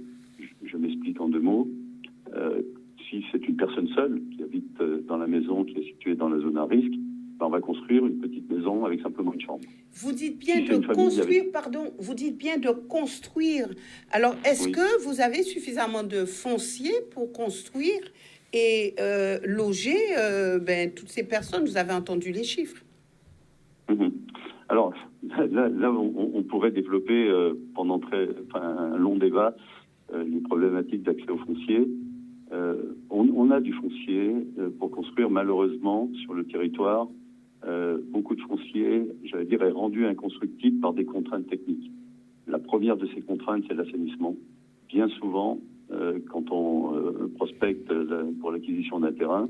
Je m'explique en 2 mots. Si c'est une personne seule qui habite dans la maison qui est située dans la zone à risque, ben on va construire une petite maison avec simplement une chambre. Vous dites bien Si c'est une de famille construire, avec- pardon, vous dites bien de construire. Alors, est-ce Oui. que vous avez suffisamment de foncier pour construire et loger toutes ces personnes? Vous avez entendu les chiffres. Mhm. Alors, là on pourrait développer pendant un long débat les problématiques d'accès au foncier. On a du foncier pour construire, malheureusement, sur le territoire. Beaucoup de foncier, j'allais dire, est rendu inconstructible par des contraintes techniques. La première de ces contraintes, c'est l'assainissement. Bien souvent, quand on prospecte pour l'acquisition d'un terrain,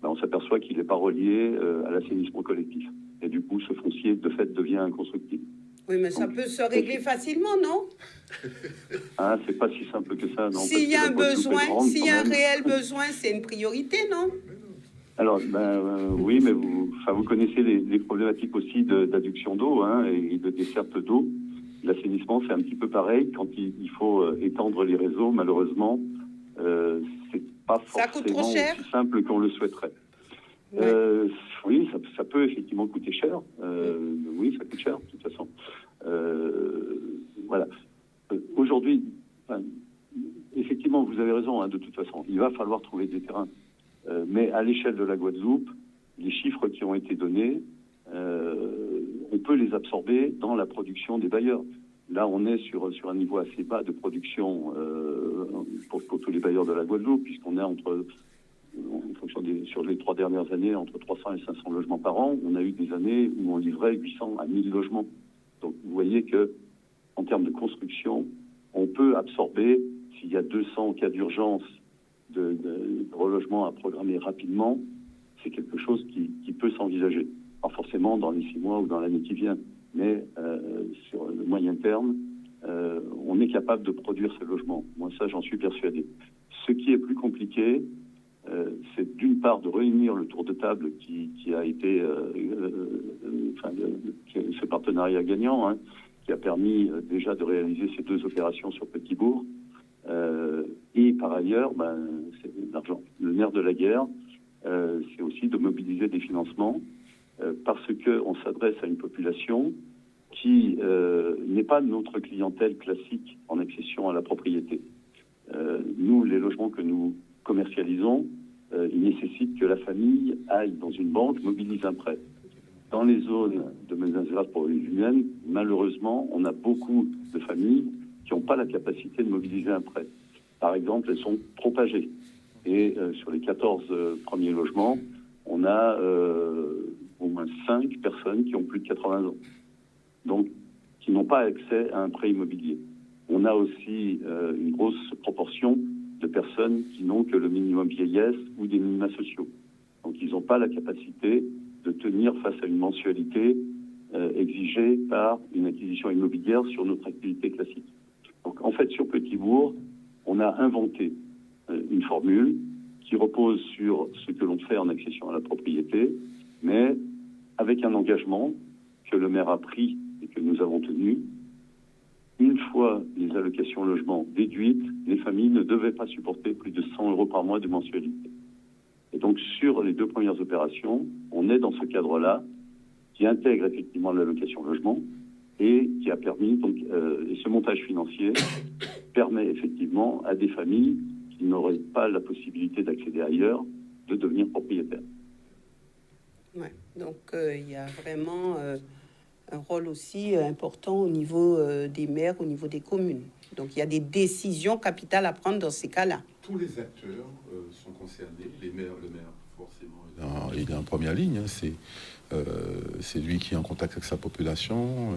on s'aperçoit qu'il n'est pas relié à l'assainissement collectif. Et du coup, ce foncier, de fait, devient inconstructible. Oui, mais ça peut se régler facilement, non? Ah, c'est pas si simple que ça, non. S'il y a parce un que la Guadeloupe est besoin, grande, s'il y a quand un même. réel besoin, c'est une priorité, non? Alors, oui, mais vous connaissez les problématiques aussi d'adduction d'eau et de desserte d'eau. L'assainissement, c'est un petit peu pareil. Quand il faut étendre les réseaux, malheureusement, c'est pas Ça coûte trop forcément cher. aussi simple qu'on le souhaiterait. Ouais. Oui, ça peut effectivement coûter cher. Oui, ça coûte cher, de toute façon. Voilà. Aujourd'hui, effectivement, vous avez raison, de toute façon. Il va falloir trouver des terrains. Mais à l'échelle de la Guadeloupe, les chiffres qui ont été donnés, on peut les absorber dans la production des bailleurs. Là, on est sur un niveau assez bas de production pour tous les bailleurs de la Guadeloupe, puisqu'on est en fonction sur les 3 dernières années, entre 300 et 500 logements par an. On a eu des années où on livrait 800 à 1000 logements. Donc, vous voyez que, en termes de construction, on peut absorber, s'il y a 200 cas d'urgence de relogement à programmer rapidement, c'est quelque chose qui peut s'envisager. Pas forcément dans les 6 mois ou dans l'année qui vient, mais sur le moyen terme, on est capable de produire ces logements. Moi, ça, j'en suis persuadé. Ce qui est plus compliqué, c'est d'une part de réunir le tour de table qui a été ce partenariat gagnant, qui a permis déjà de réaliser ces 2 opérations sur Petit-Bourg. Et par ailleurs, c'est l'argent. Le nerf de la guerre, c'est aussi de mobiliser des financements parce qu'on s'adresse à une population qui n'est pas notre clientèle classique en accession à la propriété. Nous, les logements que nous commercialisons, ils nécessitent que la famille aille dans une banque, mobilise un prêt. Dans les zones de menaces pour les humaines, malheureusement, on a beaucoup de familles qui n'ont pas la capacité de mobiliser un prêt. Par exemple, elles sont trop âgées. Et sur les 14 premiers logements, on a au moins 5 personnes qui ont plus de 80 ans. Donc, qui n'ont pas accès à un prêt immobilier. On a aussi une grosse proportion de personnes qui n'ont que le minimum vieillesse ou des minima sociaux. Donc, ils n'ont pas la capacité de tenir face à une mensualité exigée par une acquisition immobilière sur notre activité classique. Donc, en fait, sur Petit-Bourg, on a inventé une formule qui repose sur ce que l'on fait en accession à la propriété, mais avec un engagement que le maire a pris et que nous avons tenu. Une fois les allocations logement déduites, les familles ne devaient pas supporter plus de 100 € par mois de mensualité. Et donc, sur les 2 premières opérations, on est dans ce cadre-là, qui intègre effectivement l'allocation logement et qui a permis, donc, et ce montage financier permet effectivement à des familles qui n'auraient pas la possibilité d'accéder ailleurs de devenir propriétaires. Ouais. Donc, il y a vraiment un rôle aussi important au niveau des maires, au niveau des communes. Donc, il y a des décisions capitales à prendre dans ces cas-là. Tous les acteurs sont concernés. Le maire, forcément, il est en première ligne. C'est lui qui est en contact avec sa population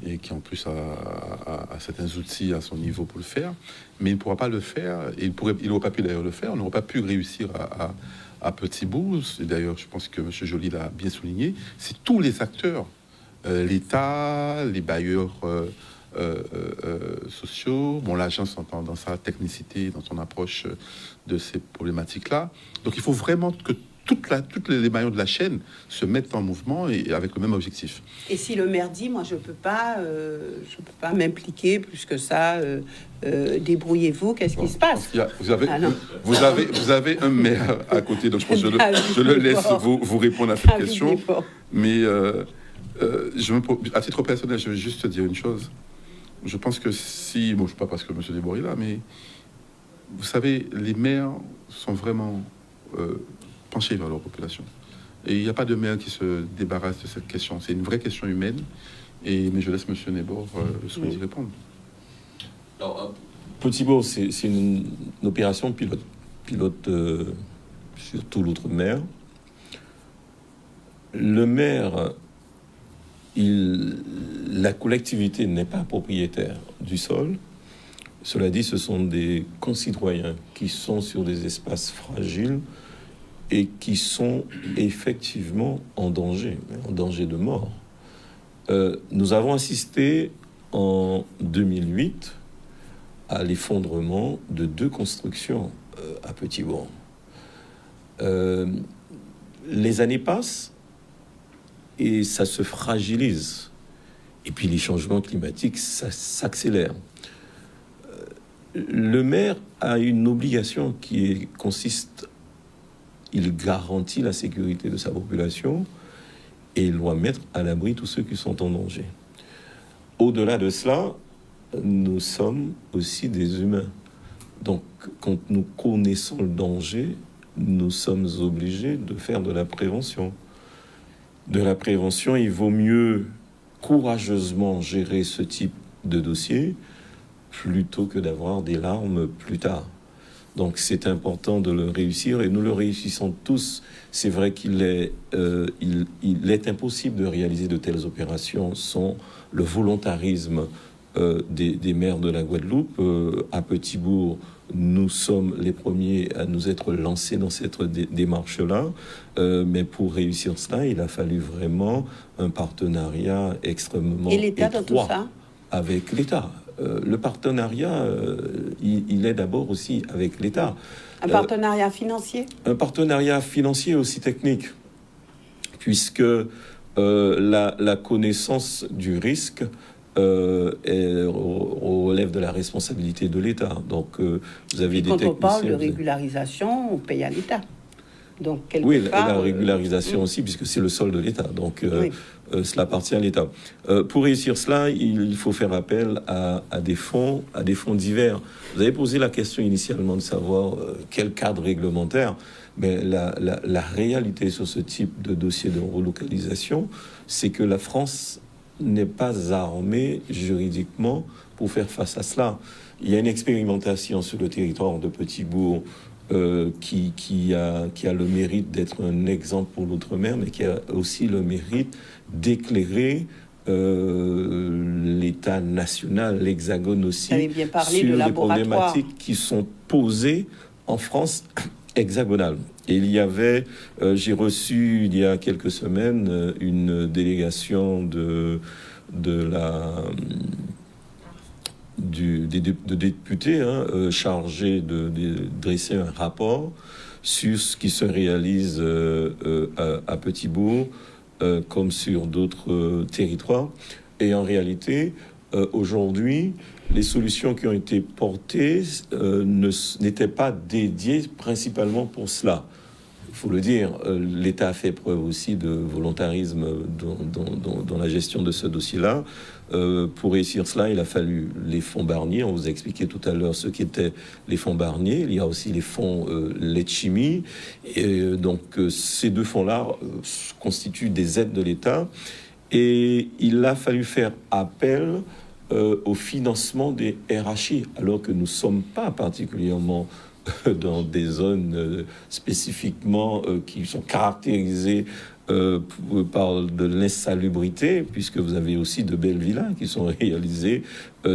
et qui, en plus, a certains outils à son niveau pour le faire. Mais il ne pourra pas le faire. Il n'aurait pas pu d'ailleurs le faire. On n'aurait pas pu réussir à Petit-Bourg. D'ailleurs, je pense que M. Joly l'a bien souligné. C'est tous les acteurs. L'État, les bailleurs sociaux, l'agence dans sa technicité, dans son approche de ces problématiques-là. Donc il faut vraiment que toutes les maillons de la chaîne se mettent en mouvement et avec le même objectif. Et si le maire dit, moi je peux pas m'impliquer plus que ça, débrouillez-vous, qu'est-ce qui se passe? Vous avez un maire à côté, donc je pense que je le laisse vous répondre à cette question. Mais à titre personnel, je veux juste te dire une chose. Je pense que si, bon, je ne sais pas parce que M. Desbords est là, mais vous savez, les maires sont vraiment penchés vers leur population. Et il n'y a pas de maire qui se débarrasse de cette question. C'est une vraie question humaine. Mais je laisse M. Desbords y répondre. Alors, Petit-Bourg, c'est une opération pilote surtout l'autre maire. Le maire, la collectivité n'est pas propriétaire du sol. Cela dit, ce sont des concitoyens qui sont sur des espaces fragiles et qui sont effectivement en danger de mort. Nous avons assisté en 2008 à l'effondrement de 2 constructions à Petit-Bourg. Les années passent et ça se fragilise. Et puis les changements climatiques, ça s'accélère. Le maire a une obligation consiste, il garantit la sécurité de sa population et il doit mettre à l'abri tous ceux qui sont en danger. Au-delà de cela, nous sommes aussi des humains. Donc, quand nous connaissons le danger, nous sommes obligés de faire de la prévention. De la prévention, il vaut mieux courageusement gérer ce type de dossier plutôt que d'avoir des larmes plus tard. Donc c'est important de le réussir et nous le réussissons tous. C'est vrai qu'il est impossible de réaliser de telles opérations sans le volontarisme des maires de la Guadeloupe. À Petit-Bourg, nous sommes les premiers à nous être lancés dans cette démarche-là. Mais pour réussir cela, il a fallu vraiment un partenariat extrêmement étroit. Et l'État dans tout ça ? Avec l'État. Le partenariat, il est d'abord aussi avec l'État. Un partenariat financier ? Un partenariat financier aussi technique, puisque la connaissance du risque relève de la responsabilité de l'État. Donc, vous avez des techniciens... Quand on parle de régularisation, on paye à l'État. Donc, oui, la régularisation aussi, puisque c'est le sol de l'État. Donc, cela appartient à l'État. Pour réussir cela, il faut faire appel à des fonds divers. Vous avez posé la question initialement de savoir quel cadre réglementaire. Mais la réalité sur ce type de dossier de relocalisation, c'est que la France n'est pas armée juridiquement pour faire face à cela. Il y a une expérimentation sur le territoire de Petit-Bourg qui a le mérite d'être un exemple pour l'outre-mer, mais qui a aussi le mérite d'éclairer l'État national, l'Hexagone aussi, sur les problématiques qui sont posées en France hexagonale. Et il y avait, j'ai reçu il y a quelques semaines une délégation de députés chargés de dresser un rapport sur ce qui se réalise à Petit-Bourg comme sur d'autres territoires. Et en réalité, aujourd'hui, les solutions qui ont été portées n'étaient pas dédiées principalement pour cela. Il faut le dire, l'État a fait preuve aussi de volontarisme dans la gestion de ce dossier-là. Pour réussir cela, il a fallu les fonds Barnier. On vous a expliqué tout à l'heure ce qu'étaient les fonds Barnier. Il y a aussi les fonds Letchimy. Et donc, ces 2 fonds-là constituent des aides de l'État. Et il a fallu faire appel au financement des RHI, alors que nous ne sommes pas particulièrement dans des zones spécifiquement qui sont caractérisées par de l'insalubrité, puisque vous avez aussi de belles villas qui sont réalisées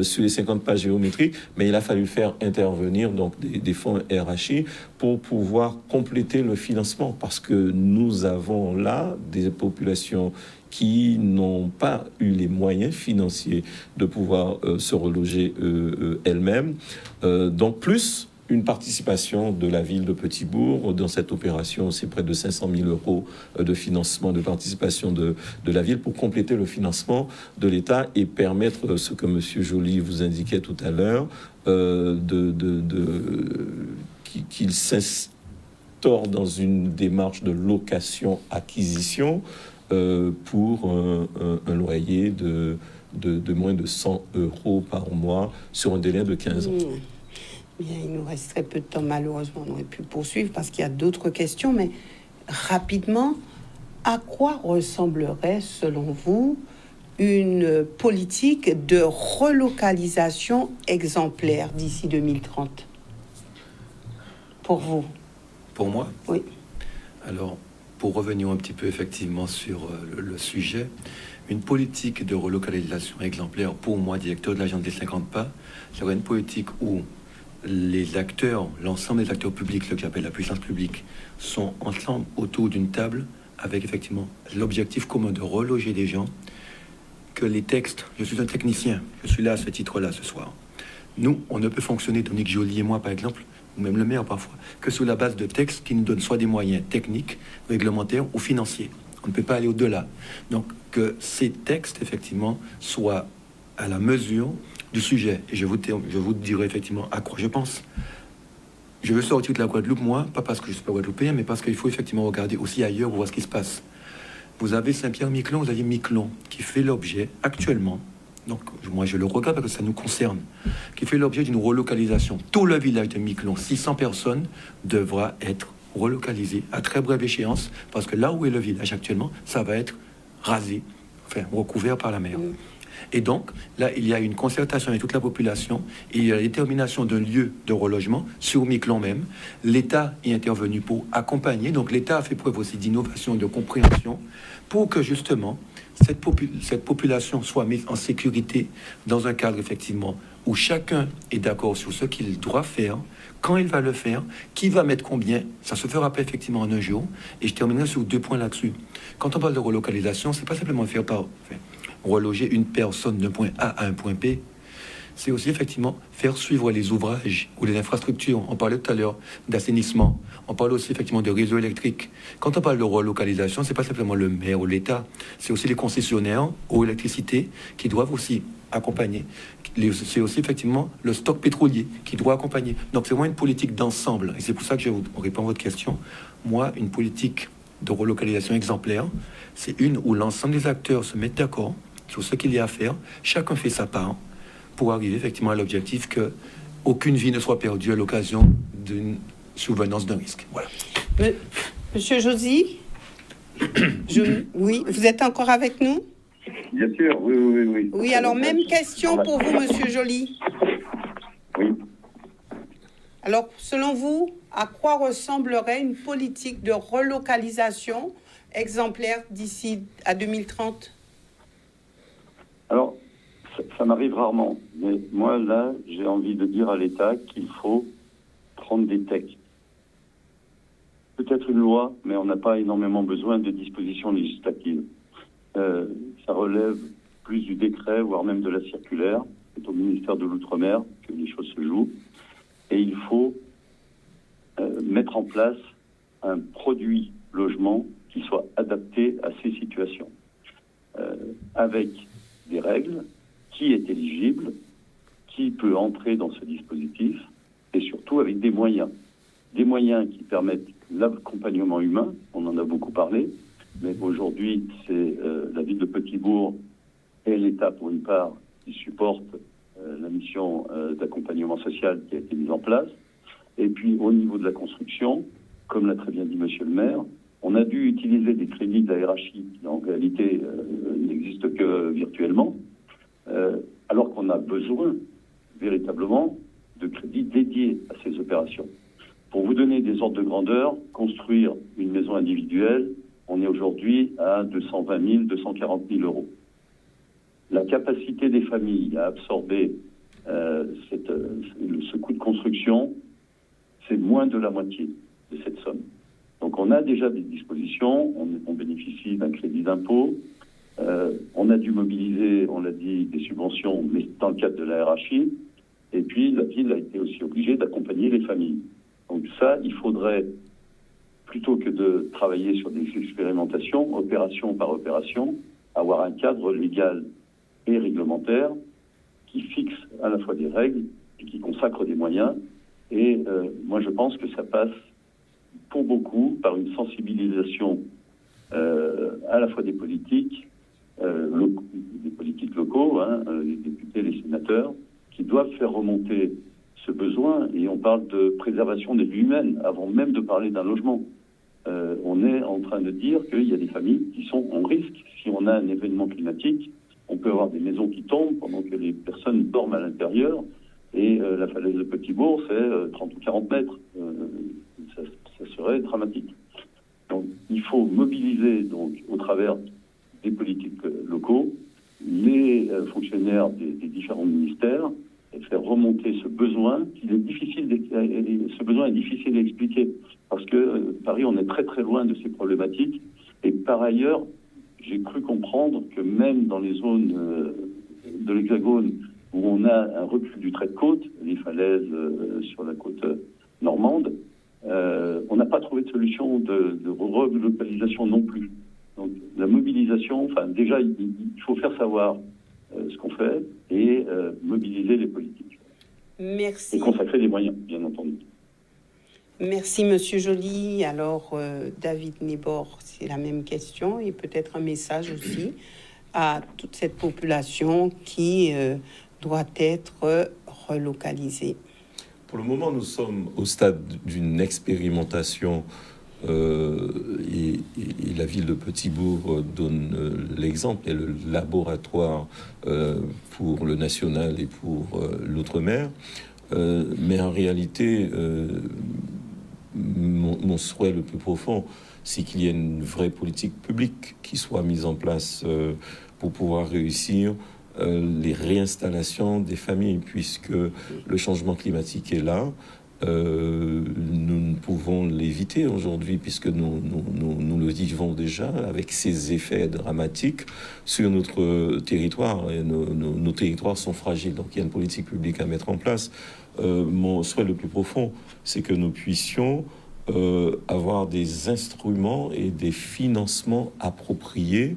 sur les 50 pages géométriques, mais il a fallu faire intervenir donc des fonds RHI pour pouvoir compléter le financement, parce que nous avons là des populations qui n'ont pas eu les moyens financiers de pouvoir se reloger elles-mêmes. Donc plus une participation de la ville de Petit-Bourg. Dans cette opération, c'est près de 500 000 euros de financement, de participation de la ville pour compléter le financement de l'État et permettre ce que M. Joly vous indiquait tout à l'heure, qu'il s'instaure dans une démarche de location-acquisition pour un loyer de moins de 100 euros par mois sur un délai de 15 ans. Bien, il nous reste très peu de temps, malheureusement, on aurait pu poursuivre parce qu'il y a d'autres questions, mais rapidement, à quoi ressemblerait, selon vous, une politique de relocalisation exemplaire d'ici 2030 ? Pour vous ? Pour moi ? Oui. Alors, pour revenir un petit peu effectivement sur le sujet, une politique de relocalisation exemplaire, pour moi, directeur de l'agence des 50 pas, serait une politique où les acteurs, l'ensemble des acteurs publics, ce que j'appelle la puissance publique, sont ensemble autour d'une table avec effectivement l'objectif commun de reloger des gens, que les textes, je suis un technicien, je suis là à ce titre-là ce soir. Nous, on ne peut fonctionner, Dominique Joly et moi par exemple, ou même le maire parfois, que sur la base de textes qui nous donnent soit des moyens techniques, réglementaires ou financiers. On ne peut pas aller au-delà. Donc, que ces textes, effectivement, soient à la mesure du sujet. Et je vous dirai effectivement à quoi je pense. Je veux sortir de la Guadeloupe, moi, pas parce que je suis pas guadeloupéen, mais parce qu'il faut effectivement regarder aussi ailleurs pour voir ce qui se passe. Vous avez Saint-Pierre-Miquelon, vous avez Miquelon, qui fait l'objet actuellement, donc moi je le regarde parce que ça nous concerne, qui fait l'objet d'une relocalisation. Tout le village de Miquelon, 600 personnes, devra être relocalisé à très brève échéance, parce que là où est le village actuellement, ça va être rasé, enfin recouvert par la mer. Et donc, là, il y a une concertation avec toute la population et il y a la détermination d'un lieu de relogement sur Miquelon même. L'État est intervenu pour accompagner. Donc, l'État a fait preuve aussi d'innovation et de compréhension pour que, justement, cette population soit mise en sécurité dans un cadre, effectivement, où chacun est d'accord sur ce qu'il doit faire, quand il va le faire, qui va mettre combien. Ça se fera pas effectivement en un jour. Et je terminerai sur 2 points là-dessus. Quand on parle de relocalisation, c'est pas simplement faire reloger une personne d'un point A à un point B, c'est aussi effectivement faire suivre les ouvrages ou les infrastructures. On parlait tout à l'heure d'assainissement, on parle aussi effectivement de réseau électrique. Quand on parle de relocalisation, c'est pas simplement le maire ou l'État, c'est aussi les concessionnaires ou l'électricité qui doivent aussi accompagner. C'est aussi effectivement le stock pétrolier qui doit accompagner. Donc c'est vraiment une politique d'ensemble. Et c'est pour ça que je vous réponds à votre question. Moi, une politique de relocalisation exemplaire, c'est une où l'ensemble des acteurs se mettent d'accord sur ce qu'il y a à faire, chacun fait sa part pour arriver effectivement à l'objectif que aucune vie ne soit perdue à l'occasion d'une survenance d'un risque. Voilà. Monsieur Joly, oui, vous êtes encore avec nous ? Bien sûr, oui. Oui, alors même question pour vous, Monsieur Joly. Oui. Alors, selon vous, à quoi ressemblerait une politique de relocalisation exemplaire d'ici à 2030 ? Alors, ça m'arrive rarement, mais moi, là, j'ai envie de dire à l'État qu'il faut prendre des textes. Peut-être une loi, mais on n'a pas énormément besoin de dispositions législatives. Ça relève plus du décret, voire même de la circulaire. C'est au ministère de l'Outre-mer que les choses se jouent. Et il faut mettre en place un produit logement qui soit adapté à ces situations. Avec des règles, qui est éligible, qui peut entrer dans ce dispositif, et surtout avec des moyens. Des moyens qui permettent l'accompagnement humain, on en a beaucoup parlé, mais aujourd'hui, c'est la ville de Petit-Bourg et l'État, pour une part, qui supportent la mission d'accompagnement social qui a été mise en place. Et puis, au niveau de la construction, comme l'a très bien dit Monsieur le maire, on a dû utiliser des crédits de la RHI qui, en réalité, n'existent que virtuellement, alors qu'on a besoin, véritablement, de crédits dédiés à ces opérations. Pour vous donner des ordres de grandeur, construire une maison individuelle, on est aujourd'hui à 220 000, 240 000 euros. La capacité des familles à absorber ce coût de construction, c'est moins de la moitié de cette somme. Donc on a déjà des dispositions, on bénéficie d'un crédit d'impôt, on a dû mobiliser, on l'a dit, des subventions, mais dans le cadre de la RHI, Et puis, la ville a été aussi obligée d'accompagner les familles. Donc ça, il faudrait, plutôt que de travailler sur des expérimentations, opération par opération, avoir un cadre légal et réglementaire qui fixe à la fois des règles et qui consacre des moyens. Et moi, je pense que ça passe pour beaucoup par une sensibilisation à la fois des politiques locaux, les députés, les sénateurs, qui doivent faire remonter ce besoin. Et on parle de préservation des vies humaines avant même de parler d'un logement. On est en train de dire qu'il y a des familles qui sont en risque. Si on a un événement climatique, on peut avoir des maisons qui tombent pendant que les personnes dorment à l'intérieur. Et la falaise de Petit-Bourg, c'est 30 ou 40 mètres. Ça serait dramatique. Donc, il faut mobiliser, donc, au travers des politiques locaux, les fonctionnaires des différents ministères, et faire remonter ce besoin. Ce besoin est difficile à expliquer, parce que Paris, on est très très loin de ces problématiques. Et par ailleurs, j'ai cru comprendre que même dans les zones de l'Hexagone où on a un recul du trait de côte, les falaises sur la côte normande, on n'a pas trouvé de solution de relocalisation non plus. Donc la mobilisation, déjà il faut faire savoir ce qu'on fait et mobiliser les politiques. Merci. Et consacrer des moyens, bien entendu. Merci, Monsieur Joly. Alors, David Nebor, c'est la même question et peut-être un message aussi à toute cette population qui doit être relocalisée. Pour le moment, nous sommes au stade d'une expérimentation et la ville de Petit-Bourg donne l'exemple, et le laboratoire pour le national et pour l'outre-mer. Mais en réalité, mon souhait le plus profond, c'est qu'il y ait une vraie politique publique qui soit mise en place pour pouvoir réussir les réinstallations des familles, puisque le changement climatique est là. Nous ne pouvons l'éviter aujourd'hui, puisque nous le vivons déjà avec ses effets dramatiques sur notre territoire, et nos territoires sont fragiles, donc il y a une politique publique à mettre en place. Mon souhait le plus profond, c'est que nous puissions avoir des instruments et des financements appropriés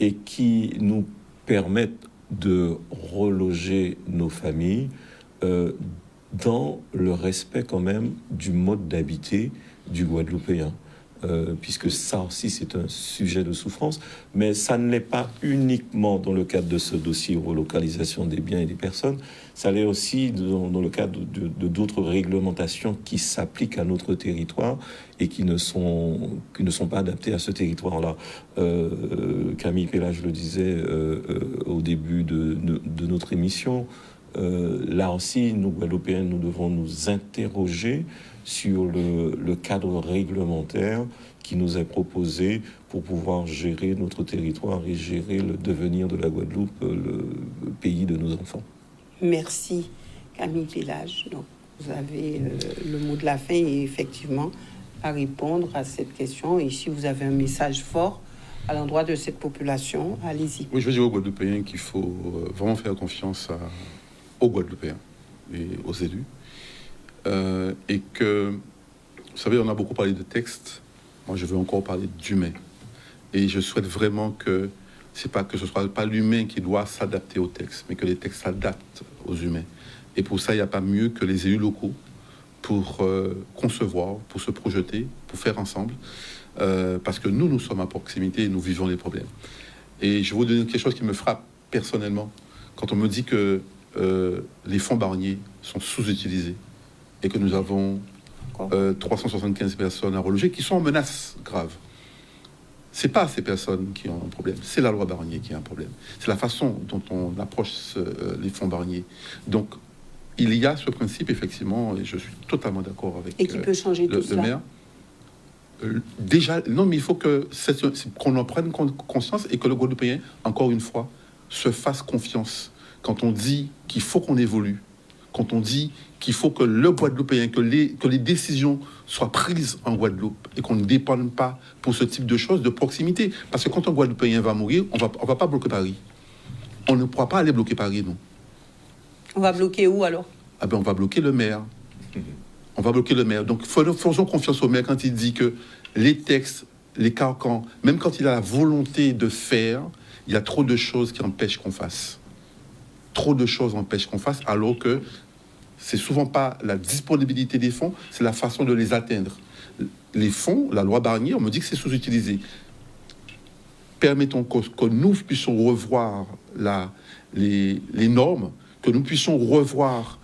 et qui nous permettent de reloger nos familles dans le respect quand même du mode d'habiter du Guadeloupéen. Puisque ça aussi c'est un sujet de souffrance, mais ça ne l'est pas uniquement dans le cadre de ce dossier relocalisation des biens et des personnes, ça l'est aussi dans le cadre de d'autres réglementations qui s'appliquent à notre territoire et qui ne sont pas adaptées à ce territoire-là. Camille Pellage le disait au début de notre émission, là aussi, nous, Guadeloupéens, nous devons nous interroger sur le cadre réglementaire qui nous est proposé pour pouvoir gérer notre territoire et gérer le devenir de la Guadeloupe, le pays de nos enfants. Merci, Camille Pellage. Donc, vous avez le mot de la fin et effectivement à répondre à cette question. Et si vous avez un message fort à l'endroit de cette population, allez-y. Oui, je veux dire aux Guadeloupéens qu'il faut vraiment faire confiance aux Guadeloupéens et aux élus. Et que, vous savez, on a beaucoup parlé de texte. Moi, je veux encore parler d'humain. Et je souhaite vraiment que ce soit pas l'humain qui doit s'adapter au texte, mais que les textes s'adaptent aux humains. Et pour ça, il n'y a pas mieux que les élus locaux pour concevoir, pour se projeter, pour faire ensemble. Parce que nous sommes à proximité et nous vivons les problèmes. Et je vais vous donner quelque chose qui me frappe personnellement. Quand on me dit que les fonds Barnier sont sous-utilisés et que nous avons 375 personnes à reloger qui sont en menace grave. C'est pas ces personnes qui ont un problème, c'est la loi Barnier qui a un problème. C'est la façon dont on approche les fonds Barnier. Donc, il y a ce principe, effectivement, et je suis totalement d'accord avec et qui peut changer tout le maire. Déjà, non, mais il faut qu'on en prenne conscience et que le Guadeloupéen, encore une fois, se fasse confiance. Quand on dit qu'il faut qu'on évolue, quand on dit qu'il faut que le Guadeloupéen, que les décisions soient prises en Guadeloupe et qu'on ne dépende pas pour ce type de choses de proximité. Parce que quand un Guadeloupéen va mourir, on va pas bloquer Paris. On ne pourra pas aller bloquer Paris, non. On va bloquer où alors? ah ben on va bloquer le maire. On va bloquer le maire. Donc faisons confiance au maire quand il dit que les textes, les carcans, même quand il a la volonté de faire, il y a trop de choses qui empêchent qu'on fasse. Trop de choses empêchent qu'on fasse, alors que c'est souvent pas la disponibilité des fonds, c'est la façon de les atteindre. Les fonds, la loi Barnier, on me dit que c'est sous-utilisé. Permettons que nous puissions revoir les normes, que nous puissions revoir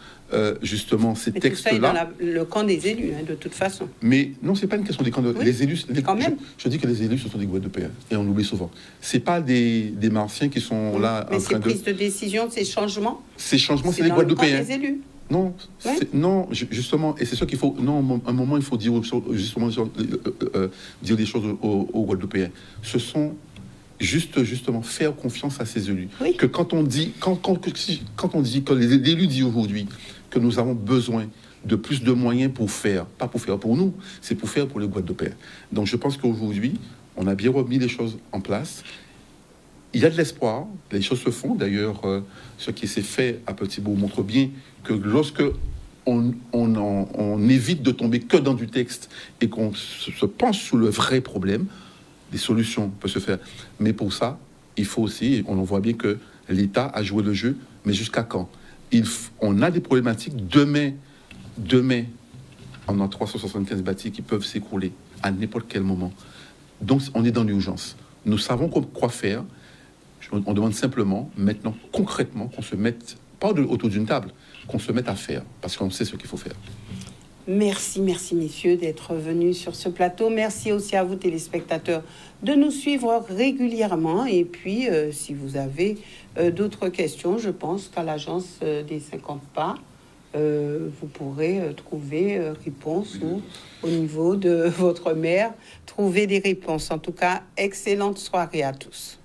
justement ces textes-là. Tout ça est dans le camp des élus, hein, de toute façon. Mais non, c'est pas une question des camps. Oui, les élus, quand même. je dis que les élus, ce sont des Guadeloupéens, et on l'oublie souvent. C'est pas des Martiens qui sont là mais en train ces prises de décision, ces changements. Ces changements, c'est les dans le camp Guadeloupéens. des élus. Non, Ouais. non, justement, et c'est ça qu'il faut. Non, à un moment, il faut dire justement dire des choses aux Guadeloupéens. Ce sont justement faire confiance à ces élus. Oui. Que quand on dit que l'élu dit aujourd'hui que nous avons besoin de plus de moyens pour faire, pas pour faire pour nous, c'est pour faire pour les Guadeloupéens. Donc je pense qu'aujourd'hui, on a bien remis les choses en place. Il y a de l'espoir, les choses se font. D'ailleurs, ce qui s'est fait à Petit-Bourg montre bien que lorsque on évite de tomber que dans du texte et qu'on se penche sur le vrai problème, des solutions peuvent se faire. Mais pour ça, il faut aussi, on en voit bien que l'État a joué le jeu, mais jusqu'à quand? On a des problématiques. Demain, on a 375 bâtis qui peuvent s'écrouler à n'importe quel moment. Donc, on est dans l'urgence. Nous savons quoi faire. On demande simplement, maintenant, concrètement, qu'on se mette, pas autour d'une table, qu'on se mette à faire, parce qu'on sait ce qu'il faut faire. Merci messieurs d'être venus sur ce plateau. Merci aussi à vous téléspectateurs de nous suivre régulièrement. Et puis, si vous avez d'autres questions, je pense qu'à l'agence des 50 pas, vous pourrez trouver réponse ou au niveau de votre maire, trouver des réponses. En tout cas, excellente soirée à tous.